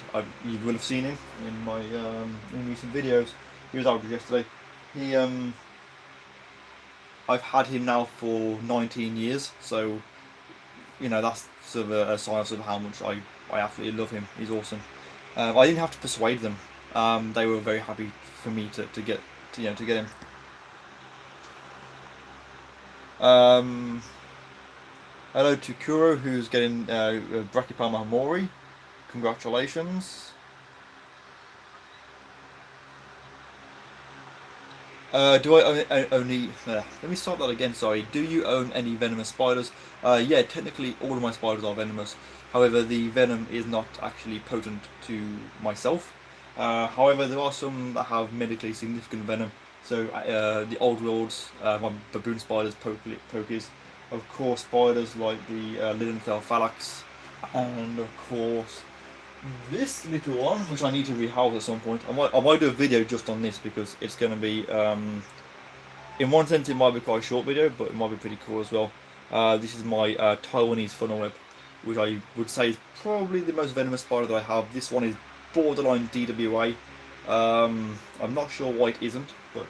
you will have seen him in my in recent videos. He was out yesterday. He I've had him now for 19 years, so that's sort of a sign of how much I absolutely love him. He's awesome. I didn't have to persuade them. They were very happy for me to get to get him. Hello to Kuro, who's getting Brachypelma Hamori. Congratulations. Do I only? Let me start that again. Sorry. Do you own any venomous spiders? Yeah, technically all of my spiders are venomous. However, the venom is not actually potent to myself. However, there are some that have medically significant venom. So the old lords, my baboon spiders, pokies, of course, spiders like the Lilienthal phalanx, and of course this little one, which I need to rehouse at some point. I might do a video just on this because it's going to be, in one sense, it might be quite a short video, but it might be pretty cool as well. This is my Taiwanese funnel web, which I would say is probably the most venomous spider that I have. This one is borderline DWA. I'm not sure why it isn't, but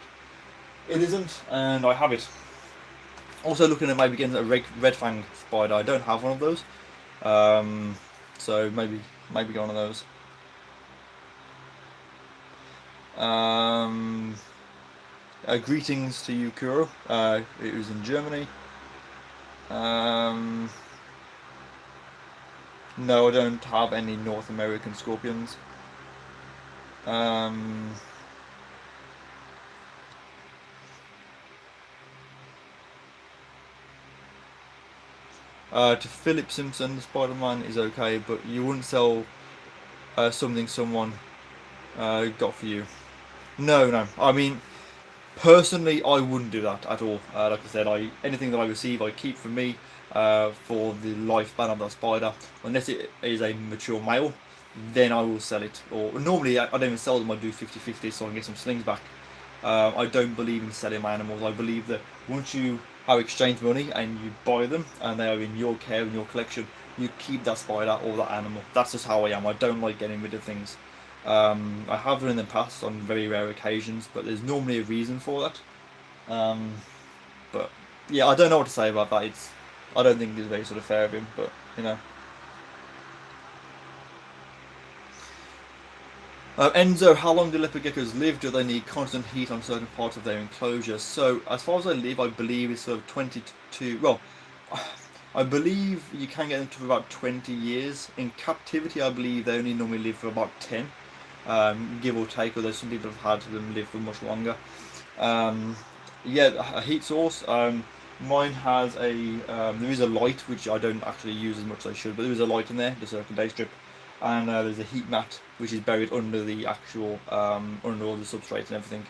it isn't, and I have it. Also looking at maybe getting a red fang spider. I don't have one of those, so maybe get one of those. Greetings to you, Kuro. It was in Germany. No, I don't have any North American scorpions. To Philip Simpson, Spider-Man is okay, but you wouldn't sell something someone got for you. No. I mean, personally, I wouldn't do that at all. Like I said, anything that I receive, I keep for me for the lifespan of that spider. Unless it is a mature male, then I will sell it. Or normally, I don't even sell them. I do 50-50 so I can get some slings back. I don't believe in selling my animals. I believe that once you how you exchange money and you buy them and they are in your care, in your collection, you keep that spider or that animal. That's just how I am. I don't like getting rid of things. I have done in the past on very rare occasions, but there's normally a reason for that. Um, but yeah, I don't know what to say about that. I don't think it's very sort of fair of him, but you know. Enzo, how long do leopard geckos live? Do they need constant heat on certain parts of their enclosure? So, as far as I live, I believe it's sort of 22. Well, I believe you can get them to about 20 years. In captivity, I believe they only normally live for about 10, give or take, although some people have had them live for much longer. Um, yeah, a heat source. Mine has there is a light, which I don't actually use as much as I should, but there is a light in there, the circuit day strip, and there's a heat mat which is buried under the actual under all the substrates and everything,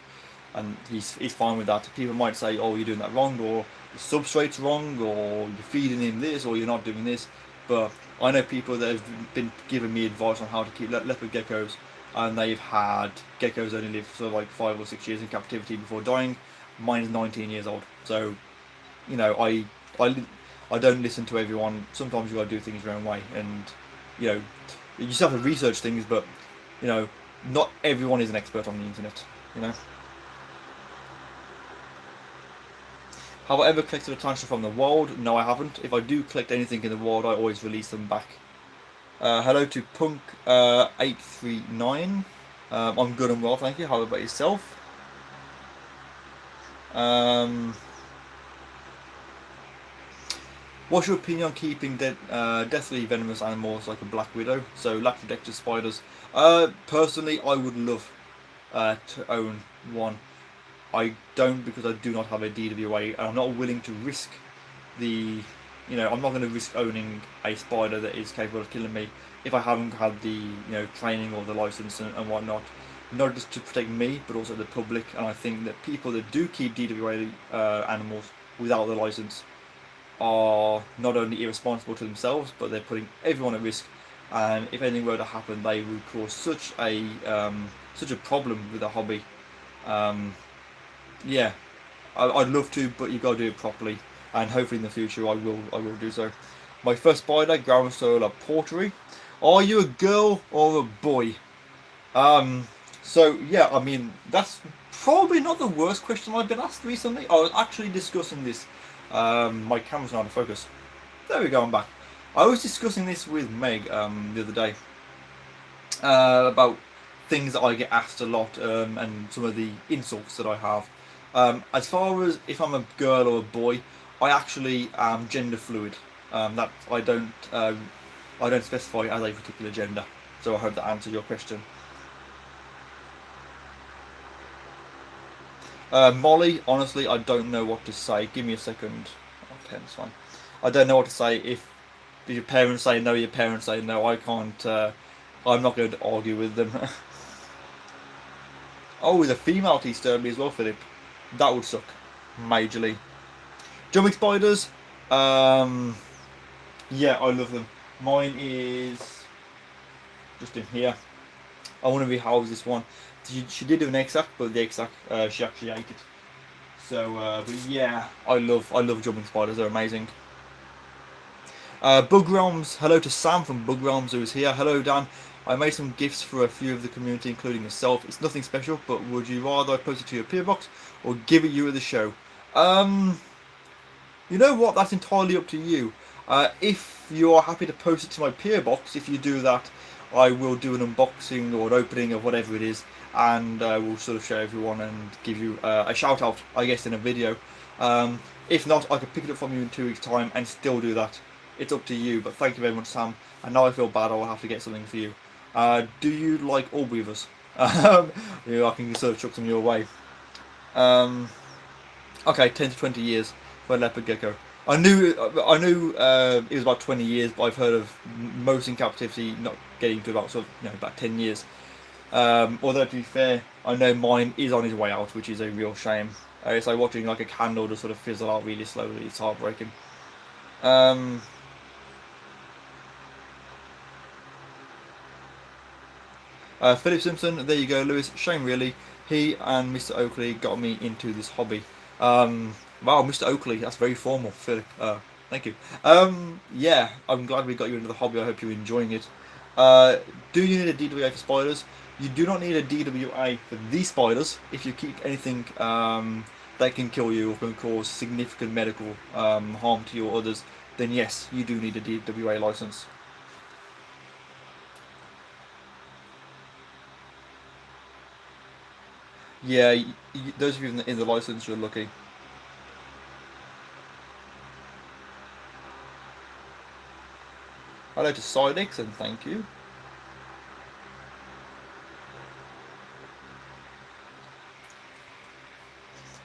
and he's fine with that. People might say, oh, you're doing that wrong, or the substrate's wrong, or you're feeding him this, or you're not doing this, but I know people that have been giving me advice on how to keep leopard geckos, and they've had geckos only live for like 5 or 6 years in captivity before dying. Mine is 19 years old, so you know I don't listen to everyone. Sometimes you gotta do things your own way, and you know you just have to research things, but you know not everyone is an expert on the internet. You know. Have I ever collected a tarantula from the wild? No, I haven't. If I do collect anything in the wild, I always release them back. Hello to Punk 839. I'm good and well, thank you. How about yourself? What's your opinion on keeping deathly venomous animals like a black widow, so Lepidopterus spiders? Personally, I would love to own one. I don't, because I do not have a DWA, and I'm not willing to risk the, I'm not going to risk owning a spider that is capable of killing me if I haven't had the, training or the license and whatnot. Not just to protect me, but also the public. And I think that people that do keep DWA animals without the license are not only irresponsible to themselves, but they're putting everyone at risk. And if anything were to happen, they would cause such a problem with the hobby. Yeah, I'd love to, but you've got to do it properly, and hopefully in the future I will do so. My first spider, Gramsola porteri. Are you a girl or a boy? So yeah, I mean that's probably not the worst question I've been asked recently. I was actually discussing this. My camera's not out of focus. There we go, I'm back. I was discussing this with Meg the other day about things that I get asked a lot and some of the insults that I have. As far as if I'm a girl or a boy, I actually am gender fluid. That I don't specify as a particular gender. So I hope that answers your question. Molly, honestly, I don't know what to say. Give me a second. Okay, that's fine. I don't know what to say. If your parents say no, your parents say no. I can't. I'm not going to argue with them. Oh, with a female T Stourbridge as well, Philip. That would suck majorly. Jumping spiders. Yeah, I love them. Mine is just in here. I want to rehouse this one. She did do an exact, but the exact she actually ate it. So, but yeah, I love jumping spiders. They're amazing. Bug Realms. Hello to Sam from Bug Realms who is here. Hello Dan. I made some gifts for a few of the community, including yourself. It's nothing special, but would you rather I post it to your PO box or give it you at the show? You know what? That's entirely up to you. If you're happy to post it to my PO box, if you do that, I will do an unboxing or an opening of whatever it is, and we'll sort of show everyone and give you a shout out, I guess, in a video. If not, I could pick it up from you in 2 weeks' time and still do that. It's up to you, but thank you very much, Sam. And now I feel bad, I'll have to get something for you. Do you like all weavers? I can sort of chuck some your way. Okay, 10 to 20 years for a leopard gecko. I knew it was about 20 years, but I've heard of most in captivity not getting to about about 10 years. Although to be fair, I know mine is on his way out, which is a real shame. It's like watching like a candle just sort of fizzle out really slowly. It's heartbreaking. Philip Simpson, there you go, Lewis. Shame really. He and Mr. Oakley got me into this hobby. Wow, Mr. Oakley, that's very formal, Philip. Thank you. Yeah, I'm glad we got you into the hobby. I hope you're enjoying it. Do you need a DWA for spiders? You do not need a DWA for these spiders. If you keep anything that can kill you or can cause significant medical harm to you or others, then yes, you do need a DWA license. Yeah, those of you in the license, you're lucky. Hello to Sidex and thank you.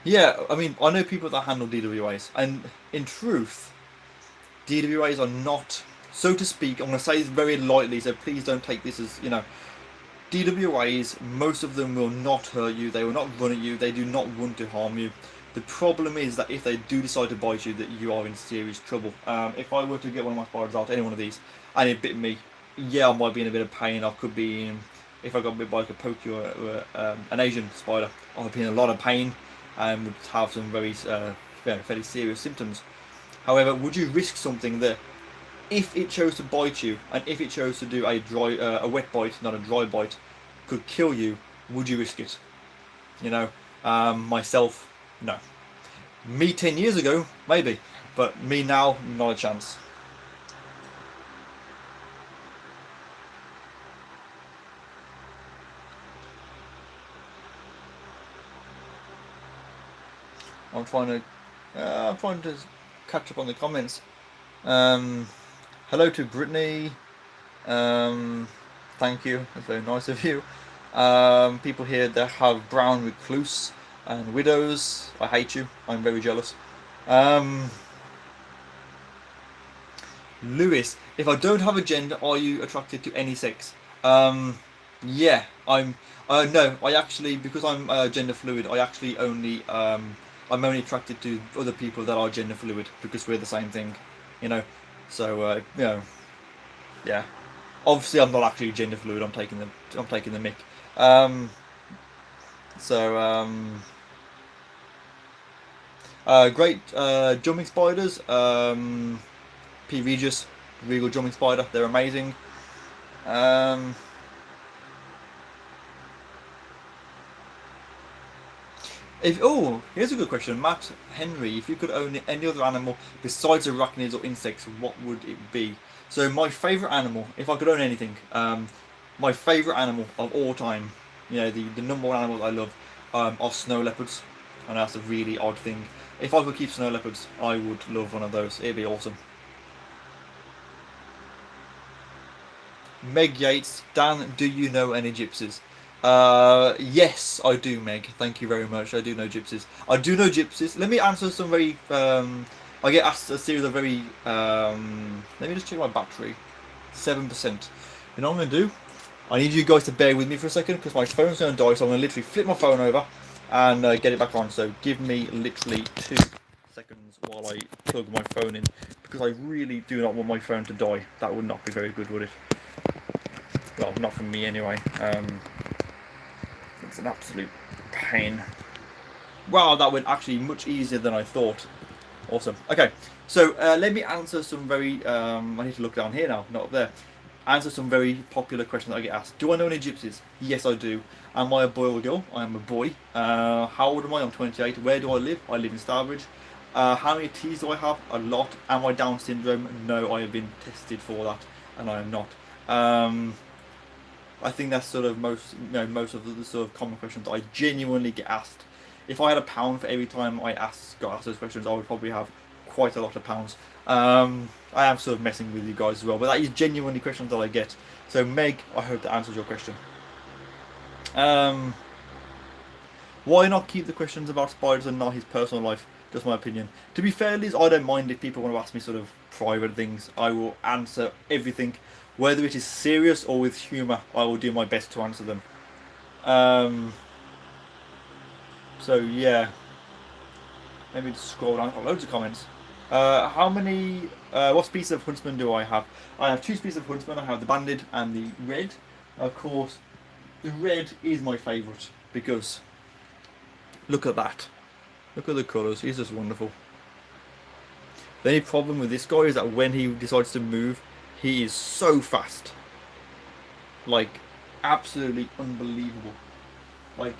Yeah, I mean, I know people that handle DWAs, and in truth, DWAs are not, so to speak, I'm going to say this very lightly, so please don't take this as, DWAs, most of them will not hurt you, they will not run at you, they do not want to harm you. The problem is that if they do decide to bite you, that you are in serious trouble. If I were to get one of my spiders out, any one of these, and it bit me, yeah, I might be in a bit of pain. I could be in, if I got bit by like a pokey or an Asian spider, I would be in a lot of pain and would have some fairly serious symptoms. However, would you risk something that, if it chose to bite you, and if it chose to do a wet bite, not a dry bite, could kill you, would you risk it? Myself, no. Me 10 years ago, maybe, but me now, not a chance. I'm trying to catch up on the comments. Hello to Brittany. Thank you. That's very nice of you. People here that have brown recluse and widows. I hate you. I'm very jealous. Lewis, if I don't have a gender, are you attracted to any sex? Yeah, I'm. No, I actually, because I'm gender fluid, I actually only I'm only attracted to other people that are gender fluid because we're the same thing, you know. So yeah. Obviously, I'm not actually gender fluid. I'm taking the mic. Um, so great jumping spiders. P Regis, Regal jumping spider. They're amazing. Um, Here's a good question, Matt Henry. If you could own any other animal besides arachnids or insects, what would it be? So my favourite animal, if I could own anything, my favourite animal of all time, the number one animal I love, are snow leopards, and that's a really odd thing. If I could keep snow leopards, I would love one of those. It'd be awesome. Meg Yates, Dan, do you know any gypsies? Yes, I do, Meg. Thank you very much. I do know gypsies. I do know gypsies. Let me answer some very. I get asked a series of very. Let me just check my battery. 7%. You know what I'm gonna do? I need you guys to bear with me for a second because my phone's gonna die. So I'm gonna literally flip my phone over and get it back on. So give me literally 2 seconds while I plug my phone in because I really do not want my phone to die. That would not be very good, would it? Well, not from me anyway. It's an absolute pain. Wow, that went actually much easier than I thought. Awesome. Okay, so let me answer some very. I need to look down here now, not up there. Answer some very popular questions that I get asked. Do I know any gypsies? Yes, I do. Am I a boy or a girl? I am a boy. How old am I? I'm 28. Where do I live? I live in Stourbridge. How many T's do I have? A lot. Am I Down syndrome? No, I have been tested for that, and I am not. I think that's sort of most of the sort of common questions I genuinely get asked. If I had a pound for every time got asked those questions, I would probably have quite a lot of pounds. I am sort of messing with you guys as well, but that is genuinely questions that I get. So Meg, I hope that answers your question. Why not keep the questions about spiders and not his personal life? Just my opinion. To be fair, Liz, I don't mind if people want to ask me sort of private things. I will answer everything. Whether it is serious or with humour, I will do my best to answer them. So yeah, let me just scroll down. Got loads of comments. What species of huntsman do I have? I have 2 species of huntsman. I have the banded and the red. Of course, the red is my favourite because look at that. Look at the colours. He's just wonderful. The only problem with this guy is that when he decides to move, he is so fast. Like, absolutely unbelievable. Like,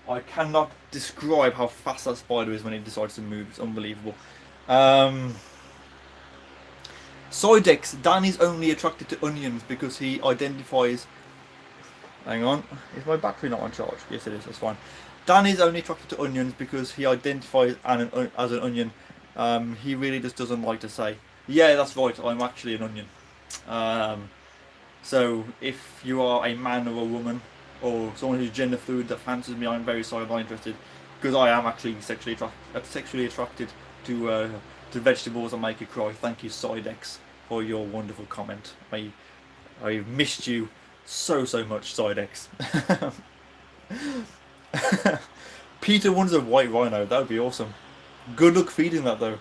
I cannot describe how fast that spider is when he decides to move. It's unbelievable. Sidex, Dan is only attracted to onions because he identifies... Hang on, is my battery not on charge? Yes it is, that's fine. Dan is only attracted to onions because he identifies as an onion. He really just doesn't like to say, yeah, that's right, I'm actually an onion. So if you are a man or a woman or someone who's gender fluid that fancies me, I'm very sorry, I'm not interested, because I am actually sexually attracted to vegetables that make you cry. Thank you, Sidex, for your wonderful comment. I've missed you so much, Sidex. Peter wants a white rhino. That would be awesome. Good luck feeding that though.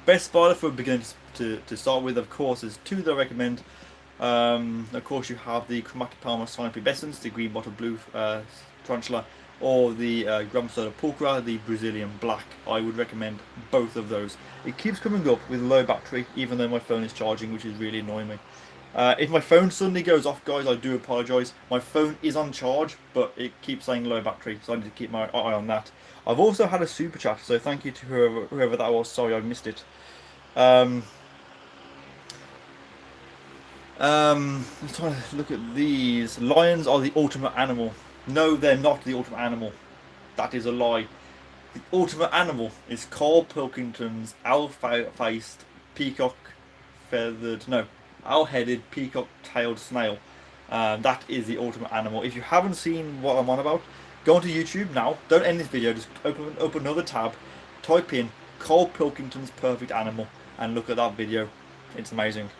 Best spider for beginners to start with, of course, is two that I recommend. Of course, you have the Chromatic Palma Sinopubescens, the green bottle blue tarantula, or the Gramsoda pulchra, the Brazilian black. I would recommend both of those. It keeps coming up with low battery, even though my phone is charging, which is really annoying me. If my phone suddenly goes off, guys, I do apologise. My phone is on charge, but it keeps saying low battery, so I need to keep my eye on that. I've also had a super chat, so thank you to whoever that was. Sorry, I missed it. I'm trying to look at these. Lions are the ultimate animal. No, they're not the ultimate animal. That is a lie. The ultimate animal is Carl Pilkington's owl-faced, owl-headed, peacock-tailed snail. That is the ultimate animal. If you haven't seen what I'm on about, go onto YouTube now. Don't end this video. Just open another tab. Type in Carl Pilkington's perfect animal and look at that video. It's amazing.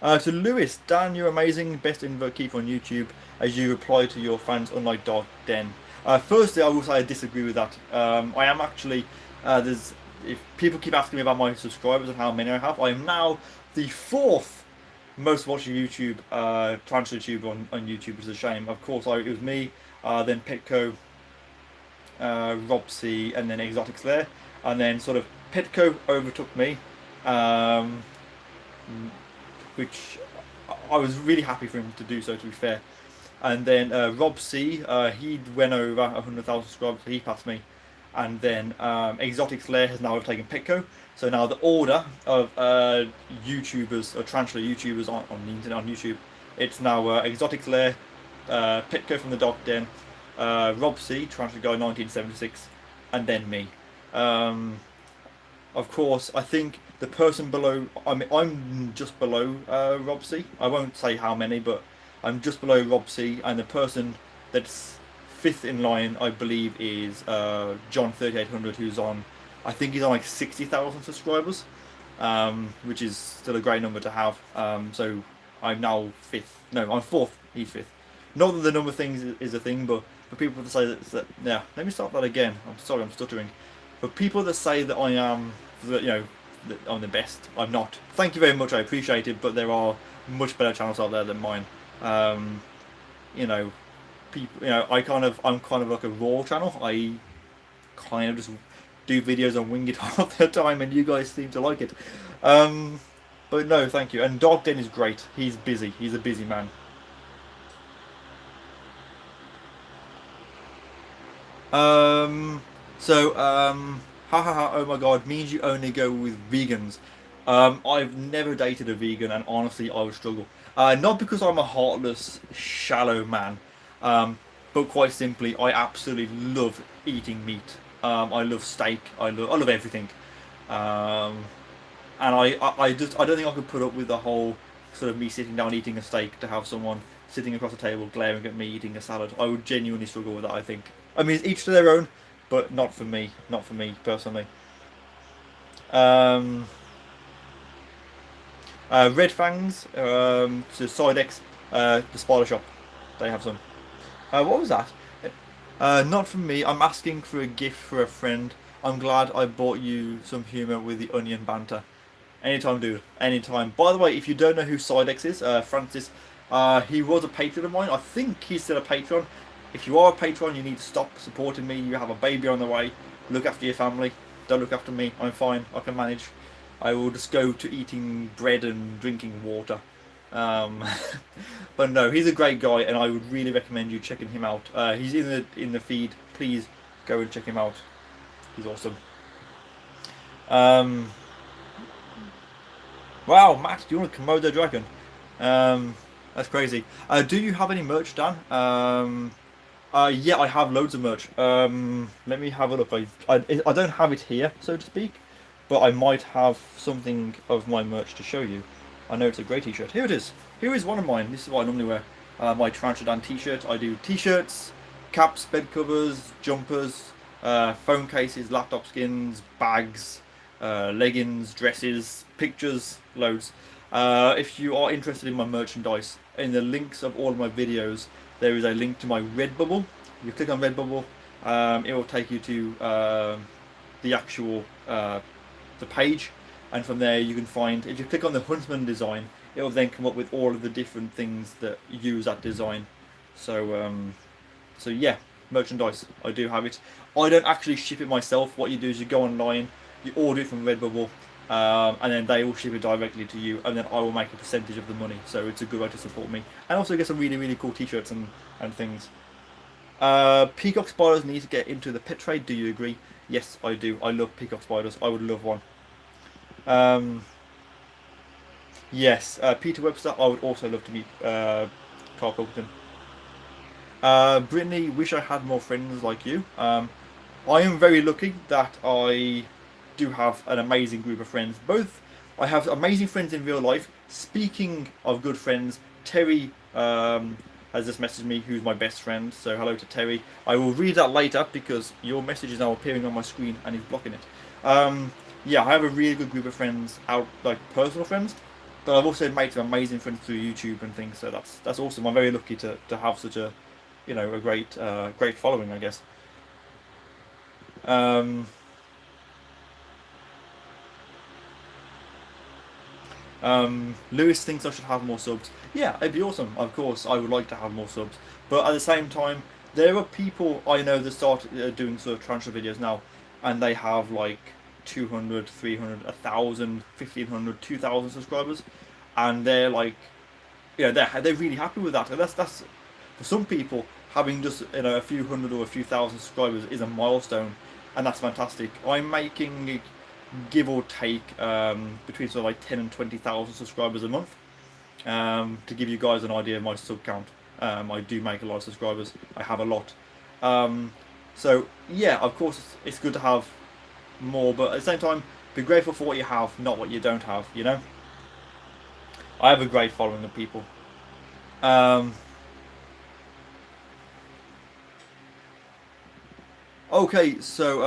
To Lewis, Dan, you're amazing. Best invert keeper on YouTube as you reply to your fans, unlike TarantulaDan. Firstly, I will say I disagree with that. I am actually, if people keep asking me about my subscribers and how many I have, I am now the 4th most watched YouTube, Tarantula YouTube on YouTube, which is a shame. Of course, it was me, then Petco, Rob C, and then Exotic Slayer, and then sort of Petco overtook me, which I was really happy for him to do so, to be fair. And then Rob C, he went over 100,000 subscribers, so he passed me. And then Exotic Slayer has now overtaken Petco. So now the order of YouTubers, or Tarantula YouTubers on the internet, on YouTube, it's now Exotic Slayer, Petco from the Dog Den, Rob C, Tarantula Guy 1976, and then me. Of course, I think the person below, I'm just below Rob C. I won't say how many, but I'm just below Rob C. And the person that's 5th in line, I believe, is John 3800, who's on, I think he's on like 60,000 subscribers, which is still a great number to have. So I'm now 5th. No, I'm 4th. He's 5th. Not that the number thing is a thing, but for people to say that, yeah, let me start that again. I'm sorry, I'm stuttering. For people that say that I am, that I'm the best, I'm not. Thank you very much, I appreciate it, but there are much better channels out there than mine. People, I'm kind of like a raw channel. I kind of just do videos and wing it half the time, and you guys seem to like it. But no, thank you. And Dog Den is great. He's busy. He's a busy man. Oh my god, means you only go with vegans. I've never dated a vegan, and honestly, I would struggle. Not because I'm a heartless, shallow man, but quite simply, I absolutely love eating meat. I love steak. I love everything. And I don't think I could put up with the whole sort of me sitting down eating a steak to have someone sitting across the table glaring at me eating a salad. I would genuinely struggle with that, I think. I mean, it's each to their own, but not for me. Not for me, personally. Red Fangs, to Sidex, the Spider Shop. They have some. What was that? Not from me. I'm asking for a gift for a friend. I'm glad I bought you some humour with the onion banter. Anytime, dude. Anytime. By the way, if you don't know who Sidex is, Francis, he was a patron of mine. I think he's still a patron. If you are a patron, you need to stop supporting me. You have a baby on the way. Look after your family. Don't look after me. I'm fine. I can manage. I will just go to eating bread and drinking water. Um, but no, he's a great guy, and I would really recommend you checking him out. He's in the feed. Please go and check him out. He's awesome. Um, wow, Matt, do you want a Komodo dragon? That's crazy. Do you have any merch, Dan? Yeah, I have loads of merch. Let me have a look. I don't have it here, so to speak, but I might have something of my merch to show you. I know it's a great t-shirt. Here it is. Here is one of mine. This is what I normally wear. My TarantulaDan t-shirt. I do t-shirts, caps, bed covers, jumpers, phone cases, laptop skins, bags, leggings, dresses, pictures, loads. If you are interested in my merchandise, in the links of all of my videos, there is a link to my Redbubble. If you click on Redbubble, it will take you to the actual the page, and from there you can find. If you click on the Huntsman design, it will then come up with all of the different things that use that design. So yeah, merchandise. I do have it. I don't actually ship it myself. What you do is you go online, you order it from Redbubble, and then they will ship it directly to you, and then I will make a percentage of the money. So it's a good way to support me, and also get some really cool t-shirts and things. Peacock spiders need to get into the pet trade. Do you agree? Yes, I do. I love peacock spiders. I would love one. Yes, Peter Webster. I would also love to meet Carl Pilkington. Brittany, wish I had more friends like you. I am very lucky that I do have an amazing group of friends. Both, I have amazing friends in real life. Speaking of good friends, Terry has just messaged me, who's my best friend. So hello to Terry. I will read that later because your message is now appearing on my screen and he's blocking it. Yeah, I have a really good group of friends, out like personal friends, but I've also made some amazing friends through YouTube and things. So that's awesome. I'm very lucky to have such a, a great following, I guess. Um, Lewis thinks I should have more subs. Yeah, it'd be awesome. Of course, I would like to have more subs. But at the same time, there are people I know that start doing sort of tarantula videos now, and they have like 200, 300, 1,000, 1,500, 2,000 subscribers, and they're like, they're really happy with that. And that's for some people, having just a few hundred or a few thousand subscribers is a milestone, and that's fantastic. I'm making, give or take, between sort of like 10 and 20,000 subscribers a month. To give you guys an idea of my sub count, I do make a lot of subscribers. I have a lot. So yeah, of course it's good to have more, but at the same time, be grateful for what you have, not what you don't have. I have a great following of people. Okay, so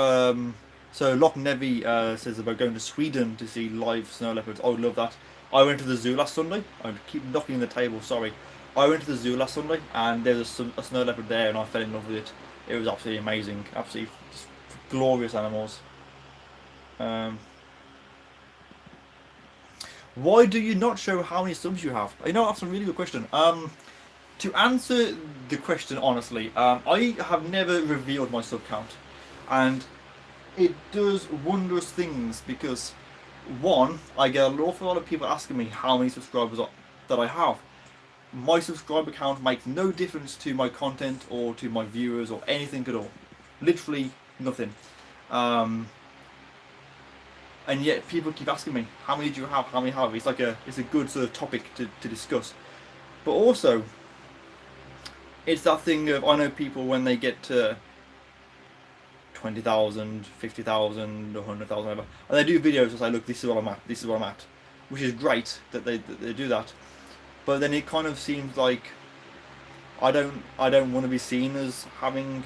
Loch Nevi says about going to Sweden to see live snow leopards. I would love that. I went to the zoo last Sunday. I keep knocking the table. Sorry. I went to the zoo last Sunday, and there was a snow leopard there, and I fell in love with it. It was absolutely amazing. Absolutely glorious animals. Why do you not show how many subs you have? That's a really good question. To answer the question honestly, I have never revealed my sub count, and it does wondrous things because, one, I get an awful lot of people asking me how many subscribers that I have. My subscriber count makes no difference to my content or to my viewers or anything at all. Literally nothing. And yet people keep asking me, how many do you have? How many have? It's a good sort of topic to discuss. But also, it's that thing of, I know people when they get to 20,000, 50,000, 100,000, whatever, and they do videos and say, look, this is what I'm at, this is what I'm at, which is great that they do that. But then it kind of seems like I don't want to be seen as having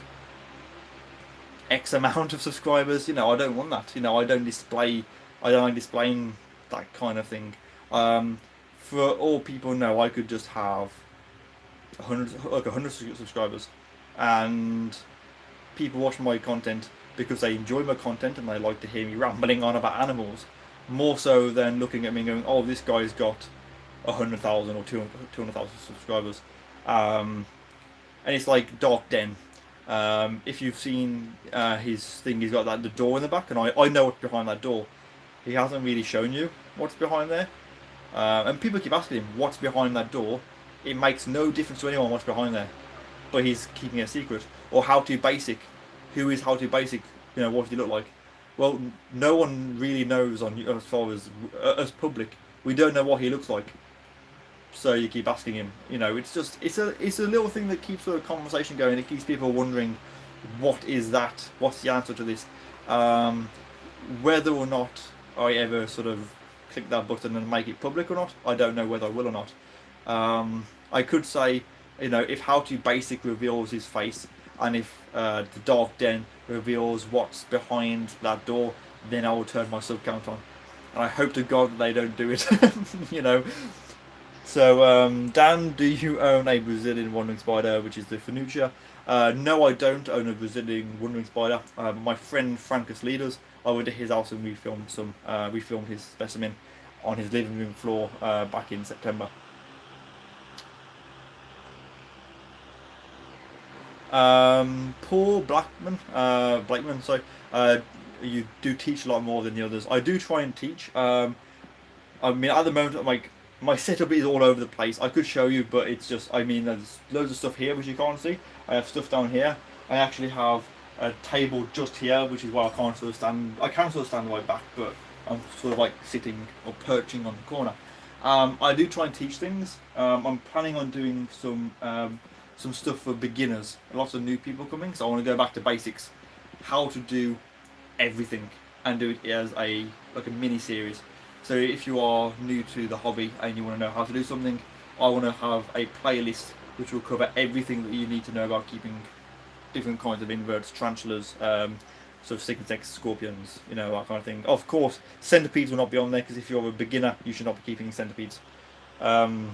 X amount of subscribers. I don't want that. I don't like displaying that kind of thing. For all people know, I could just have 100 subscribers, and people watch my content because they enjoy my content and they like to hear me rambling on about animals, more so than looking at me and going, oh, this guy's got 100,000 or 200,000 subscribers. And it's like Dark Den. If you've seen his thing, he's got the door in the back, and I know what's behind that door. He hasn't really shown you what's behind there. And people keep asking him what's behind that door. It makes no difference to anyone what's behind there, but he's keeping it a secret. Or How To Basic. Who is How To Basic? You know, what does he look like? Well, no one really knows as far as public. We don't know what he looks like. So you keep asking him. You know, it's a little thing that keeps the conversation going. It keeps people wondering, what is that? What's the answer to this? Whether or not I ever sort of click that button and make it public or not, I don't know whether I will or not. I could say, you know, if How To Basic reveals his face, and if the Dark Den reveals what's behind that door, then I will turn my sub count on. And I hope to God they don't do it. You know. So, Dan, do you own a Brazilian wandering spider, which is the Fenucia? No, I don't own a Brazilian wandering spider. My friend Frankus Leaders, I went to his house and we filmed his specimen on his living room floor back in September. Paul Blackman, sorry. You do teach a lot more than the others. I do try and teach. I mean, at the moment, my setup is all over the place. I could show you, but it's just, I mean, there's loads of stuff here which you can't see. I have stuff down here. I actually have a table just here, which is why I can't sort of stand. I can sort of stand right back, but I'm sort of like sitting or perching on the corner. I do try and teach things. I'm planning on doing some stuff for beginners. Lots of new people coming, so I want to go back to basics, how to do everything, and do it as a mini series. So if you are new to the hobby and you want to know how to do something, I want to have a playlist which will cover everything that you need to know about keeping different kinds of inverts, tarantulas, sort of stick insects, scorpions, you know, that kind of thing. Of course, centipedes will not be on there, because if you're a beginner, you should not be keeping centipedes. Got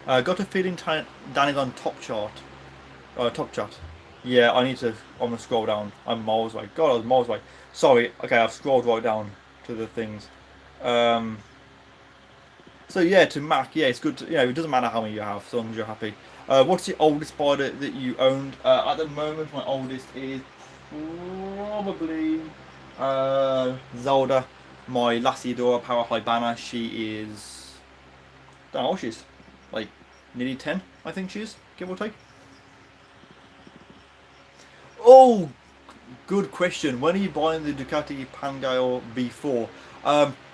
a feeling Dan is on top chat. Yeah, I'm gonna scroll down. I'm miles away. God, I was miles away. Sorry. Okay, I've scrolled right down to the things. So yeah, to Mac, yeah, it's good to, you know, it doesn't matter how many you have, as long as you're happy. What's the oldest spider that you owned? At the moment, my oldest is probably Zelda, my Lassiodora Parahybana. She is, I don't know what she is, like nearly 10, I think she is, give or take. Oh, good question. When are you buying the Ducati Pangaea V4?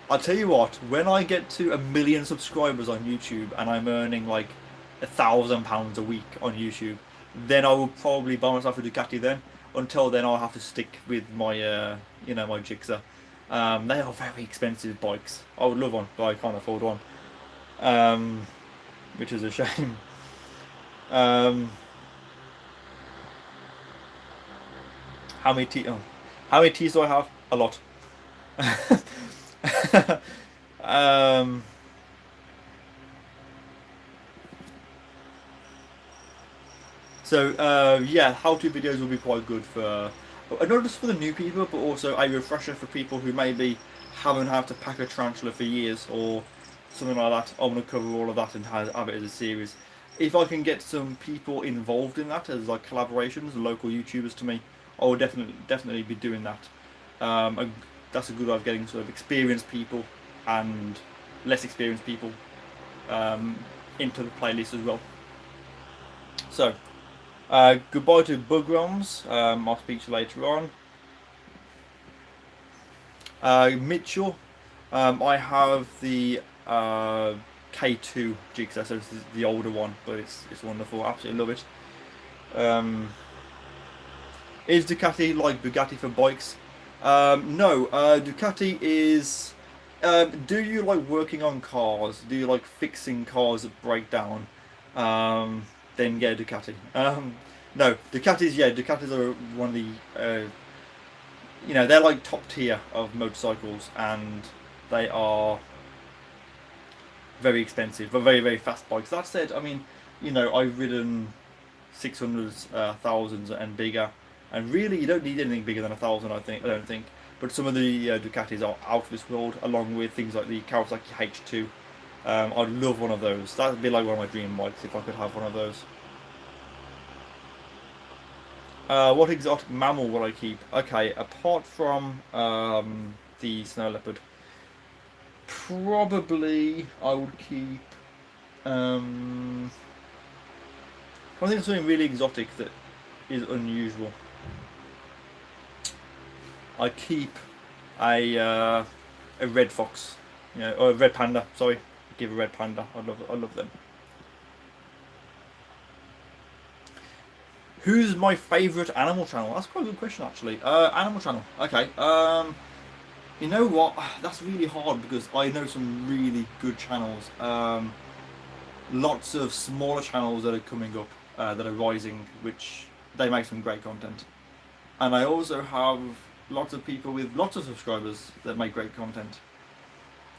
I'll tell you what, when I get to 1 million subscribers on YouTube and I'm earning like £1,000 a week on YouTube, then I will probably buy myself a Ducati then. Until then, I'll have to stick with my, you know, my Gixxer. They are very expensive bikes. I would love one, but I can't afford one. Which is a shame. How many teeth do I have? A lot. Yeah, how-to videos will be quite good for, not just for the new people, but also a refresher for people who maybe haven't had to pack a tarantula for years or something like that. I want to cover all of that and have it as a series. If I can get some people involved in that as like collaborations, local YouTubers to me, I will definitely be doing that. That's a good way of getting sort of experienced people and less experienced people into the playlist as well. So, goodbye to Bug Realms. I'll speak to you later on. Mitchell, I have the K2 Gixxer, so this is the older one, but it's wonderful. Absolutely love it. Is Ducati like Bugatti for bikes? No, Ducati is... do you like working on cars? Do you like fixing cars that break down? Then get a Ducati. No, Ducatis are one of the... you know, they're like top tier of motorcycles, and they are very expensive, but very, very fast bikes. That said, I mean, you know, I've ridden 600s, thousands and bigger, and really you don't need anything bigger than 1,000. I don't think. But some of the Ducatis are out of this world, along with things like the Kawasaki H2. I'd love one of those. That'd be like one of my dream bikes if I could have one of those. What exotic mammal will I keep? Okay, apart from the snow leopard, probably I would keep. I think something really exotic that is unusual. I keep a red fox, you know, or a red panda. Sorry, give a red panda. I love them. Who's my favourite animal channel? That's quite a good question, actually. Animal channel. Okay. You know what? That's really hard because I know some really good channels. Lots of smaller channels that are coming up, that are rising, which they make some great content. And I also have lots of people with lots of subscribers that make great content.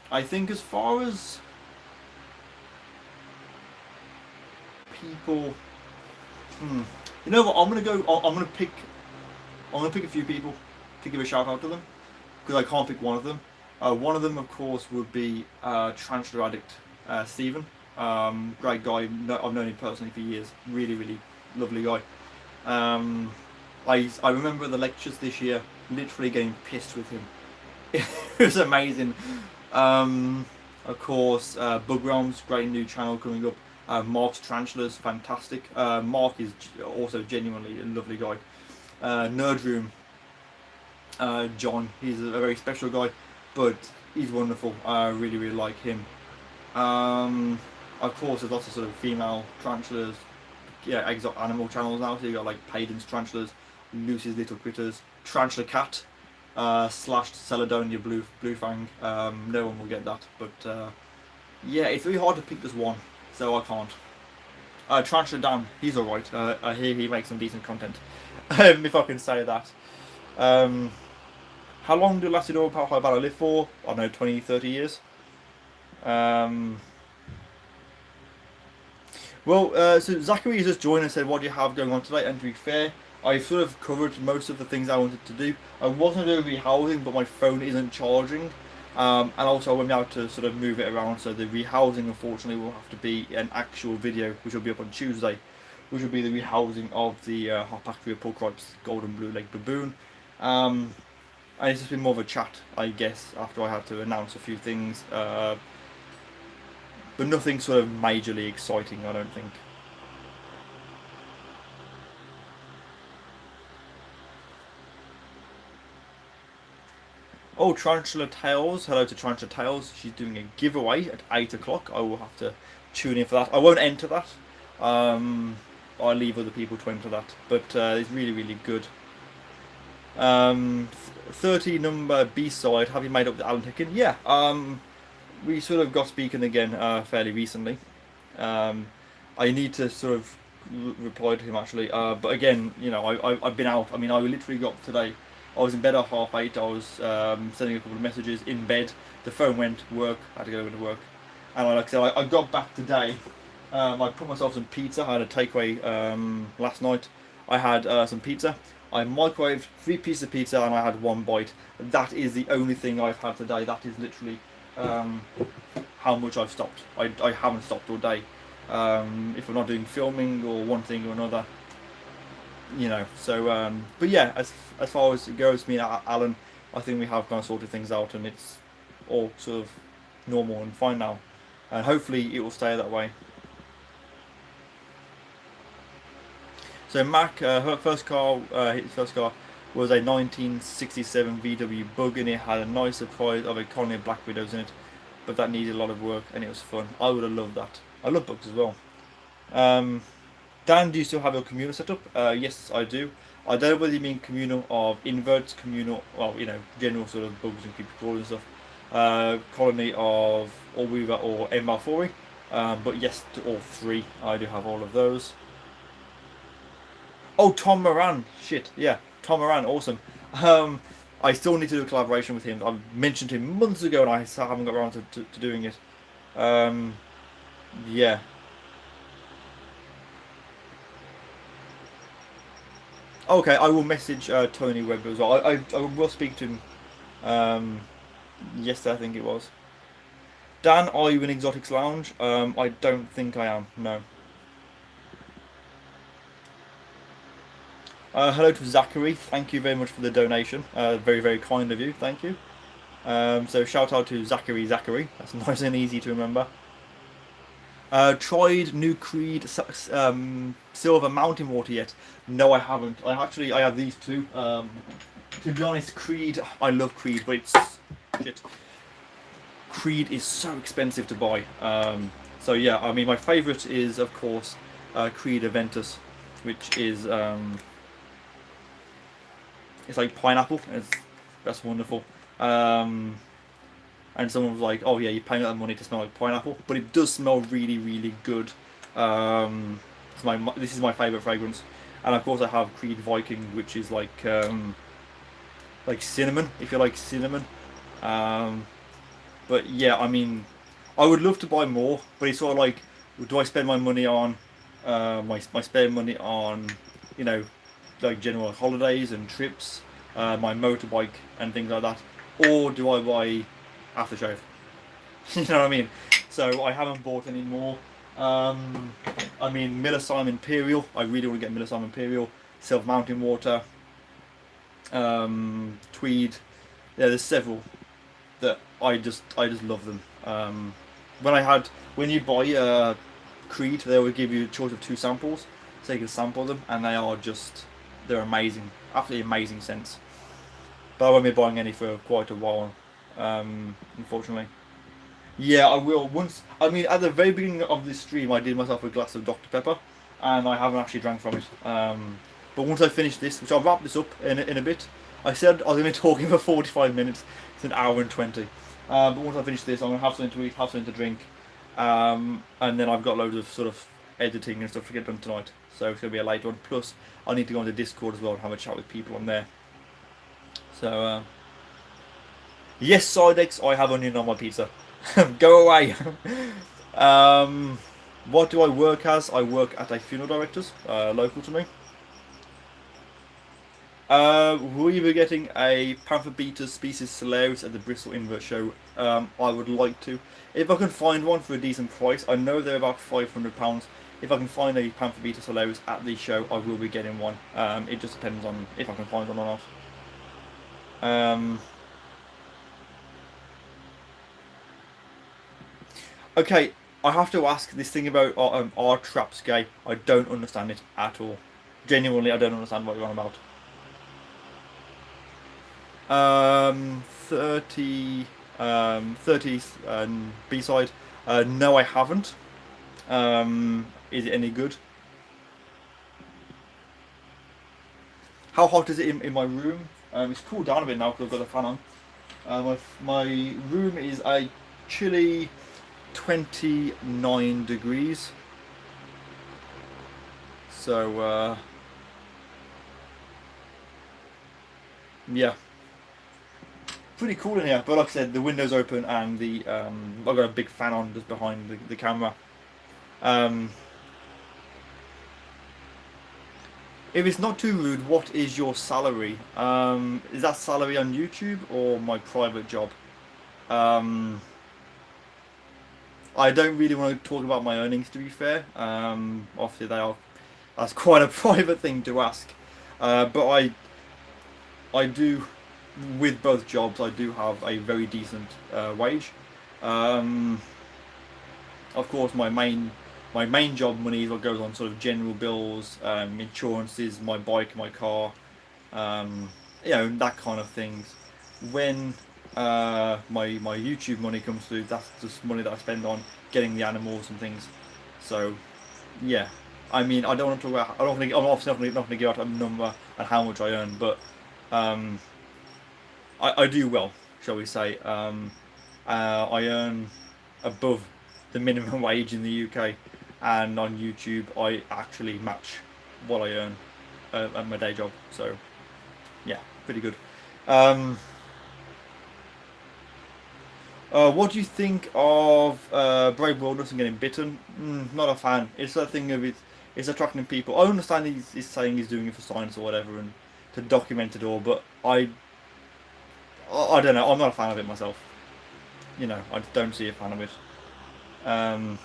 I think as far as people, you know what? I'm gonna pick a few people to give a shout out to them because I can't pick one of them. One of them, of course, would be Tarantula Addict Stephen. Great guy. I've known him personally for years. Really, really lovely guy. I remember the lectures this year, literally getting pissed with him. It was amazing. Of course, Bug Realms, great new channel coming up. Mark's Tarantulas, fantastic. Mark is also genuinely a lovely guy. Nerd Room, John, he's a very special guy, but he's wonderful. I really, really like him. Of course, there's lots of sort of female tarantulas, yeah, exotic animal channels now. So you got like Payden's Tarantulas, Lucy's Little Critters, Tarantula Cat, slashed Celadonia Blue Fang. No one will get that, but yeah, it's really hard to pick just one, so I can't. TarantulaDan, he's alright. I hear he makes some decent content, if I can say that. How long do Lacidor Power Battle live for? I don't know, 20, 30 years. Well, so Zachary has just joined and said, what do you have going on today? And to be fair, I sort of covered most of the things I wanted to do. I wasn't going to be rehousing, but my phone isn't charging. And also I won't be able to sort of move it around, so the rehousing unfortunately will have to be an actual video, which will be up on Tuesday, which will be the rehousing of the Harpactria Pulchrites Golden Blue Leg Baboon. And it's just been more of a chat, I guess, after I had to announce a few things. But nothing sort of majorly exciting, I don't think. Oh, Tarantula Tales. Hello to Tarantula Tales. She's doing a giveaway at 8 o'clock. I will have to tune in for that. I won't enter that. I'll leave other people to enter that. But it's really, really good. 30 number B-side. Have you made up the Alan Ticken? Yeah. We sort of got speaking again fairly recently. I need to sort of reply to him actually. But again, you know, I've been out. I mean, I literally got today. I was in bed at 8:30. I was sending a couple of messages in bed. The phone went to work. I had to go into work. And like I said, I got back today. I put myself some pizza. I had a takeaway last night. I had some pizza. I microwaved 3 pieces of pizza and I had 1 bite. That is the only thing I've had today. That is literally how much I've stopped. I haven't stopped all day. If I'm not doing filming or one thing or another, you know. So, but yeah, as far as it goes, me and Alan, I think we have kind of sorted things out, and it's all sort of normal and fine now. And hopefully it will stay that way. So Mac, his first car was a 1967 VW Bug, and it had a nice surprise of a colony of black widows in it, but that needed a lot of work and it was fun. I would have loved that. I love bugs as well. Dan, do you still have your communal setup? Yes, I do. I don't know whether you mean communal of inverts, communal, well, you know, general sort of bugs and creepy crawlers and stuff. Colony of Allweaver or M-Malfory. But yes, to all 3. I do have all of those. Oh, Tom Moran. Shit, yeah. Tom Moran, awesome. I still need to do a collaboration with him. I mentioned him months ago and I still haven't got around to doing it. Yeah. Okay, I will message Tony Webber as well. I will speak to him. Yesterday, I think it was. Dan, are you in Exotics Lounge? I don't think I am. No. Hello to Zachary. Thank you very much for the donation. Very, very kind of you. Thank you. So shout out to Zachary. That's nice and easy to remember. Tried new Creed Silver Mountain Water yet? No, I haven't. I have these two. To be honest, Creed. I love Creed, but it's shit. Creed is so expensive to buy. So yeah, I mean, my favourite is of course Creed Aventus, which is it's like pineapple. That's wonderful. Um, and someone was like, "Oh yeah, you're paying a lot of money to smell like pineapple," but it does smell really, really good. This is my favourite fragrance, and of course I have Creed Viking, which is like cinnamon, if you like cinnamon. Um, but yeah, I mean, I would love to buy more, but it's sort of like, do I spend my money on my spare money on, you know, like general holidays and trips, my motorbike and things like that, or do I buy aftershave? You know what I mean? So I haven't bought any more. I mean, Miller Simon Imperial. I really want to get Miller Simon Imperial. Silver Mountain Water. Tweed. Yeah, there's several that I just love them. When you buy Creed, they will give you a choice of two samples, so you can sample them, and they're amazing, absolutely amazing scents. But I won't be buying any for quite a while, unfortunately. Yeah, I will. Once, I mean, at the very beginning of this stream, I did myself a glass of Dr Pepper, and I haven't actually drank from it. But once I finish this, which I'll wrap this up in a bit. I said I was going to be talking for 45 minutes. It's an hour and 20. But once I finish this, I'm going to have something to eat, have something to drink, and then I've got loads of sort of editing and stuff to get done tonight. So it's going to be a late one. Plus, I need to go on the Discord as well and have a chat with people on there. So, yes, Sidex, I have onion on my pizza. Go away. What do I work as? I work at a funeral director's, local to me. Will you be getting a Panther Beta Species Solaris at the Bristol Invert Show? I would like to. If I can find one for a decent price, I know they're about £500. If I can find a Panther Beta Solaris at the show, I will be getting one. It just depends on if I can find one or not. Okay, I have to ask this thing about our Trapscape. I don't understand it at all. Genuinely, I don't understand what you're on about. 30 B-side. No, I haven't. Is it any good? How hot is it in my room? It's cooled down a bit now because I've got the fan on. My room is a chilly 29 degrees. So, yeah. Pretty cool in here, but like I said, the window's open and I've got a big fan on just behind the camera. If it's not too rude, what is your salary? Is that salary on YouTube or my private job? I don't really want to talk about my earnings, to be fair. Obviously, that's quite a private thing to ask. But I do, with both jobs, I do have a very decent wage. Of course, my main job money is what goes on sort of general bills, insurances, my bike, my car, that kind of things. When my YouTube money comes through, that's just money that I spend on getting the animals and things. So, yeah. I mean, I don't want to talk about. I'm obviously not going to give out a number and how much I earn, but I do well, shall we say. I earn above the minimum wage in the UK, and on YouTube I actually match what I earn at my day job. So, yeah, pretty good. What do you think of Brave Wilderness and getting bitten? Not a fan. It's that thing of it. it's attracting people. I understand he's saying he's doing it for science or whatever and to document it all, but I don't know. I'm not a fan of it myself. You know, I just don't see a fan of it. Um,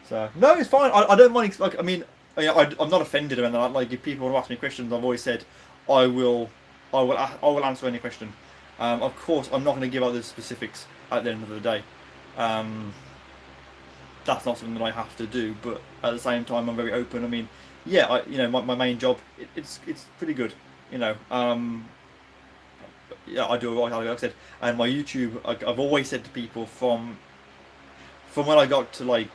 so no, it's fine. I don't mind. Like, I mean, I'm not offended or anything. Like, if people want to ask me questions, I've always said I will, I will answer any question. Of course, I'm not going to give out the specifics at the end of the day. Um, that's not something that I have to do. But at the same time, I'm very open. I mean, yeah, my main job, it's pretty good. You know, yeah, I do a like I said, and my YouTube, I've always said to people from when I got to like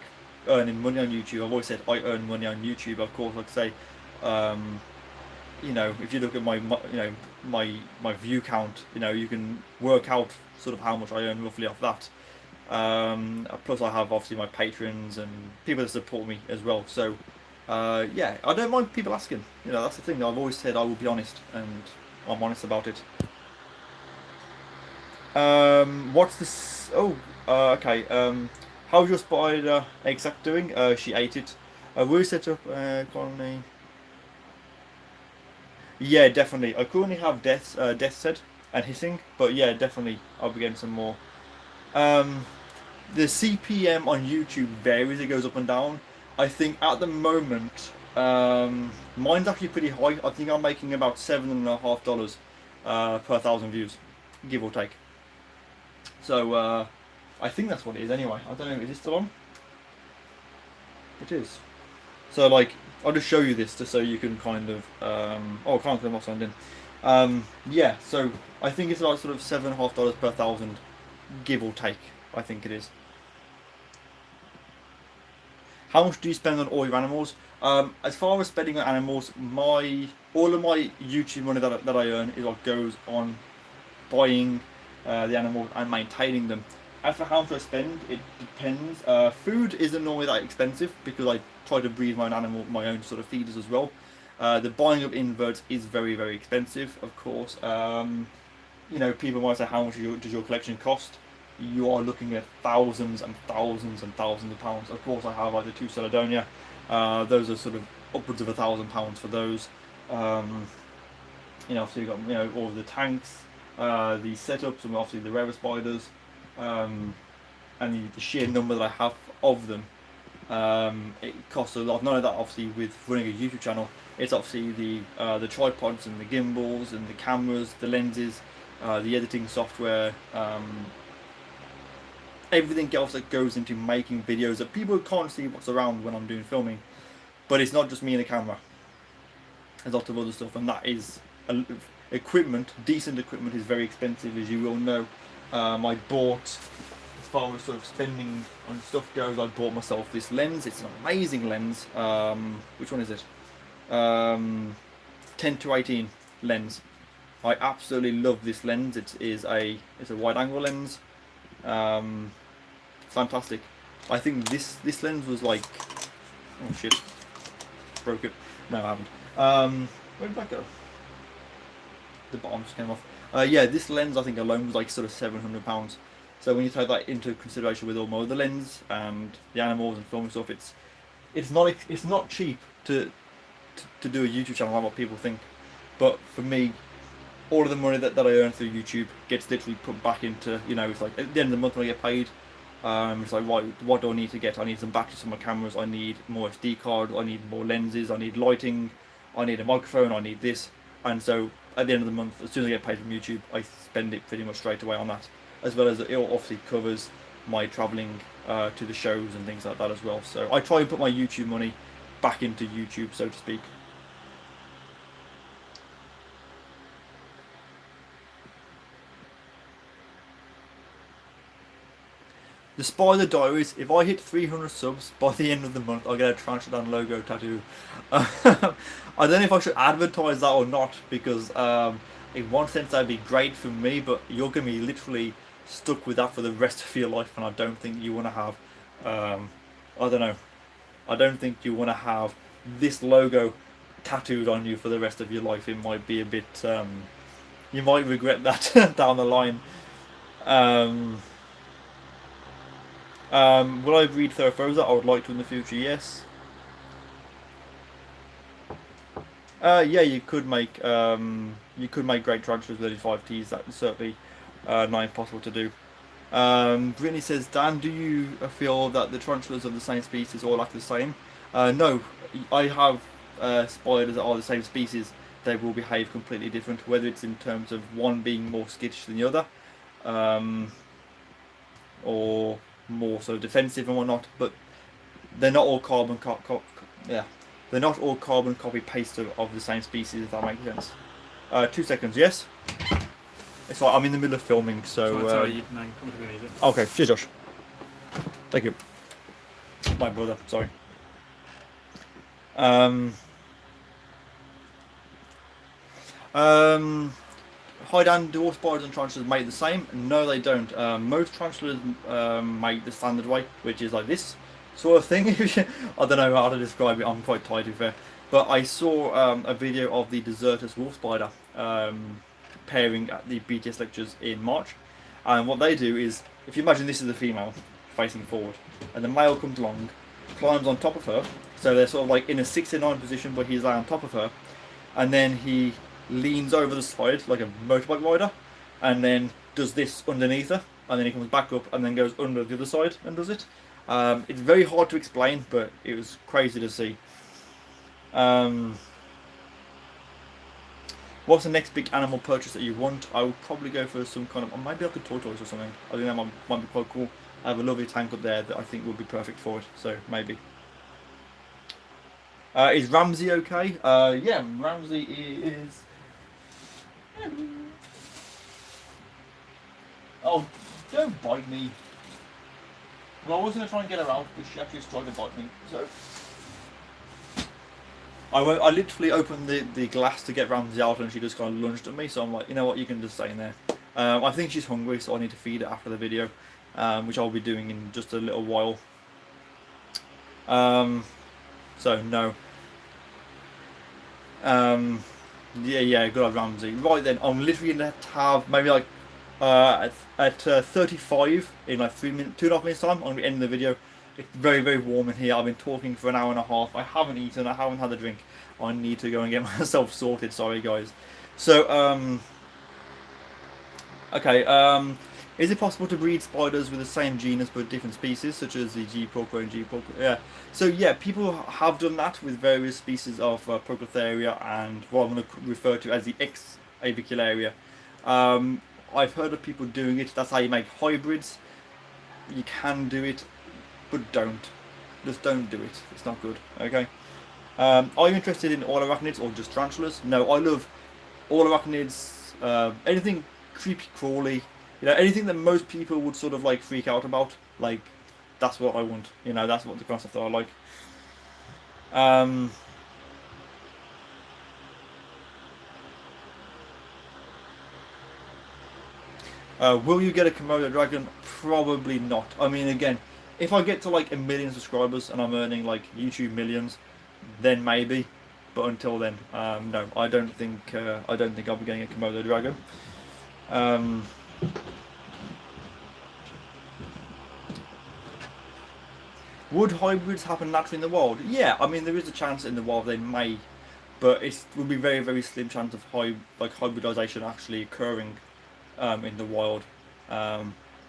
earning money on YouTube, I've always said I earn money on YouTube. Of course, like I say, um, you know, if you look at my view count, you know, you can work out sort of how much I earn roughly off that. Plus, I have obviously my patrons and people that support me as well. So, yeah, I don't mind people asking. You know, that's the thing. I've always said I will be honest, and I'm honest about it. What's this? Oh, okay. How's your spider exact doing? She ate it. We set up colony. Yeah, definitely. I currently have death said and hissing, but yeah, definitely I'll be getting some more. Um, the CPM on YouTube varies; it goes up and down. I think at the moment, mine's actually pretty high. I think I'm making about $7.50 per thousand views, give or take. So I think that's what it is anyway. I don't know. Is this still on? It is. So like, I'll just show you this just so you can kind of. Oh, I can't put my signed in. Yeah. So I think it's like sort of $7.50 per thousand, give or take. I think it is. How much do you spend on all your animals? As far as spending on animals, all of my YouTube money that I earn is what goes on buying the animals and maintaining them. As for how much I spend, it depends. Food isn't normally that expensive because I try to breed my own animal, my own sort of feeders as well. The buying of inverts is very, very expensive, of course. You know, people might say, how much does your collection cost? You are looking at thousands and thousands and thousands of pounds. Of course, I have like the two Celadonian. Those are sort of upwards of £1,000 for those. You know, obviously you've got all of the tanks, the setups, and obviously the rarer spiders, and the sheer number that I have of them. It costs a lot. None of that, obviously, with running a YouTube channel. It's obviously the tripods and the gimbals and the cameras, the lenses, the editing software, everything else that goes into making videos that people can't see what's around when I'm doing filming. But it's not just me and the camera. There's lots of other stuff, and that is equipment. Decent equipment is very expensive, as you will know. I bought, as far as sort of spending on stuff goes, I bought myself this lens. It's an amazing lens. Which one is it? 10-18 lens. I absolutely love this lens. It's a wide angle lens. Fantastic. I think this lens was like, oh shit, broke it. No, I haven't. Where did that go? The bottom just came off. Yeah, this lens I think alone was like sort of £700. So when you take that into consideration with all my other lens and the animals and filming stuff, it's not cheap to do a YouTube channel like what people think. But for me, all of the money that I earn through YouTube gets literally put back into, it's like at the end of the month when I get paid, it's like, what do I need to get? I need some batteries for my cameras, I need more SD cards, I need more lenses, I need lighting, I need a microphone, I need this. And so at the end of the month, as soon as I get paid from YouTube, I spend it pretty much straight away on that. As well as it obviously covers my travelling to the shows and things like that as well. So I try and put my YouTube money back into YouTube, so to speak. The Spider Diaries, if I hit 300 subs by the end of the month, I'll get a TarantulaDan logo tattoo. I don't know if I should advertise that or not, because in one sense that'd be great for me, but you're going to be literally stuck with that for the rest of your life, and I don't think you want to have, I don't know, I don't think you want to have this logo tattooed on you for the rest of your life. It might be a bit, you might regret that down the line. Um, will I breed Theraphosa? I would like to in the future, yes. Yeah, you could make great tarantulas with 35Ts. That is certainly not impossible to do. Brittany says, Dan, do you feel that the tarantulas of the same species all act the same? No, I have spiders that are the same species. They will behave completely different, whether it's in terms of one being more skittish than the other, um, or more so defensive and whatnot. But they're not all yeah, they're not all carbon copy paste of the same species. If that makes sense. 2 seconds, yes. It's like I'm in the middle of filming, so. Okay, cheers, Josh. Thank you. My brother, sorry. Hi Dan, do all spiders and tarantulas mate the same? No, they don't. Most tarantulas mate the standard way, which is like this sort of thing. I don't know how to describe it. I'm quite tired, to be fair. But I saw a video of the desertus wolf spider pairing at the BTS lectures in March, and what they do is, if you imagine this is the female facing forward, and the male comes along, climbs on top of her, so they're sort of like in a 6-9 position, but he's on top of her, and then he leans over the side like a motorbike rider, and then does this underneath her, and then he comes back up and then goes under the other side and does it. It's very hard to explain, but it was crazy to see. What's the next big animal purchase that you want? I would probably go for some kind of, maybe like a tortoise or something. I think that might be quite cool. I have a lovely tank up there that I think would be perfect for it, so maybe. Is Ramsey okay? Yeah, Ramsey is... Oh, don't bite me. Well, I was going to try and get her out, but she actually tried to bite me, so... I literally opened the glass to get Ramsey out, and she just kind of lunged at me, so I'm like, you know what, you can just stay in there. I think she's hungry, so I need to feed her after the video, which I'll be doing in just a little while. So, no. Yeah, good old Ramsey. Right then, I'm literally going to have maybe like at 35 in like 2.5 minutes time. I'm going to be ending the video. It's very, very warm in here. I've been talking for an hour and a half. I haven't eaten. I haven't had a drink. I need to go and get myself sorted. Sorry, guys. So, okay. Is it possible to breed spiders with the same genus but different species, such as the G. procro and G. procro? Yeah. So yeah, people have done that with various species of Proclotheria and what I'm going to refer to as the X. avicularia. I've heard of people doing it. That's how you make hybrids. You can do it, but don't. Just don't do it. It's not good. Okay. Are you interested in all arachnids or just tarantulas? No, I love all arachnids. Anything creepy crawly. You know, anything that most people would sort of like freak out about. Like, that's what I want. You know, that's what the kind of stuff that I like. Will you get a Komodo dragon? Probably not. I mean, again, if I get to like 1 million subscribers and I'm earning like YouTube millions, then maybe. But until then, no. I don't think I'll be getting a Komodo dragon. Would hybrids happen naturally in the wild? Yeah, I mean there is a chance in the wild they may, but it would be very, very slim chance of hybridization actually occurring in the wild. But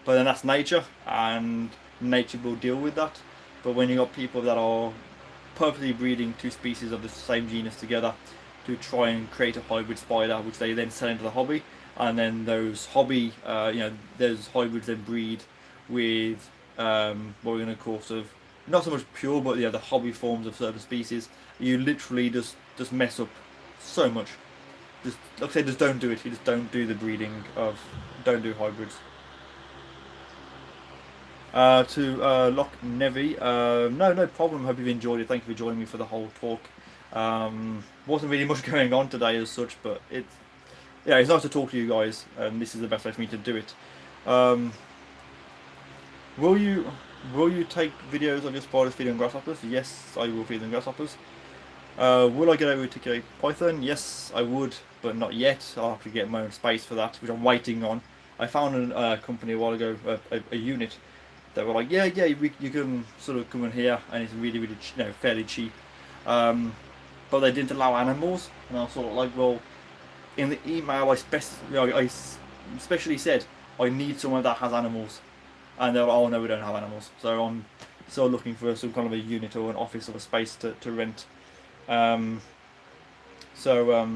then that's nature, and nature will deal with that. But when you got people that are purposely breeding two species of the same genus together to try and create a hybrid spider, which they then sell into the hobby, and then those those hybrids then breed with what we're going to call sort of not so much pure, but the hobby forms of certain species. You literally just mess up so much. Just like I said, just don't do it. You just don't do the breeding don't do hybrids. To Loch Nevi, no problem. Hope you've enjoyed it. Thank you for joining me for the whole talk. Wasn't really much going on today as such, but it's nice to talk to you guys, and this is the best way for me to do it. Will you take videos of your spiders feeding grasshoppers? Yes, I will feed them grasshoppers. Will I get over to Python? Yes, I would, but not yet. I'll have to get my own space for that, which I'm waiting on. I found a company a while ago, a unit, that were like, yeah, you can sort of come in here, and it's really, really, fairly cheap. But they didn't allow animals, and I was sort of like, well, in the email, I especially said I need someone that has animals, and they're like, oh no, we don't have animals. So I'm still looking for some kind of a unit or an office or a space to rent. Um, so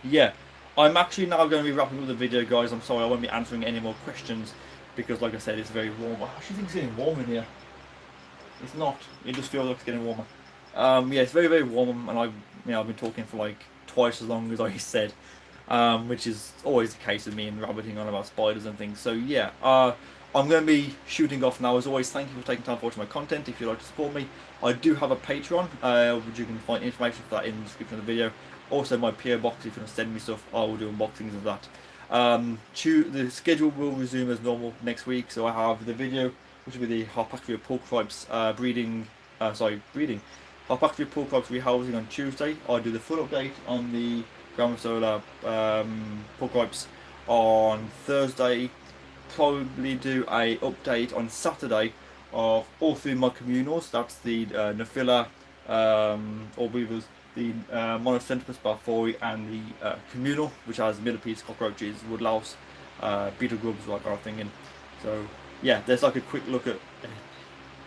yeah, I'm actually now going to be wrapping up the video, guys. I'm sorry I won't be answering any more questions because, like I said, it's very warm. I actually think it's getting warm in here. It's not. It just feels like it's getting warmer. Yeah, it's very, very warm, and I've been talking for like twice as long as I said, which is always the case with me and rabbiting on about spiders and things. So yeah, I'm going to be shooting off now. As always, thank you for taking time to watch my content. If you'd like to support me, I do have a Patreon, which you can find information for that in the description of the video. Also, my PO box, if you want to send me stuff, I will do unboxings of that. The schedule will resume as normal next week, so I have the video, which will be the Harpactria pork tribes breeding. Harpactria pork tribes rehousing on Tuesday. I do the full update on the ground solar pork tribes on Thursday. Probably do a update on Saturday of all three of my communals. That's the Nephila, or weavers, the Monocentrus balfouri, and the communal, which has millipedes, cockroaches, woodlouse, beetle grubs, that kind of thing in. So yeah, there's like a quick look at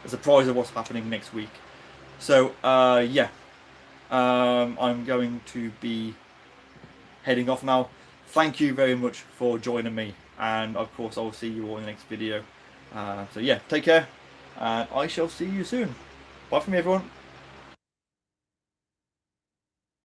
a surprise of what's happening next week. So yeah, I'm going to be heading off now. Thank you very much for joining me, and of course I will see you all in the next video. So yeah, take care, and I shall see you soon. Bye from me, everyone.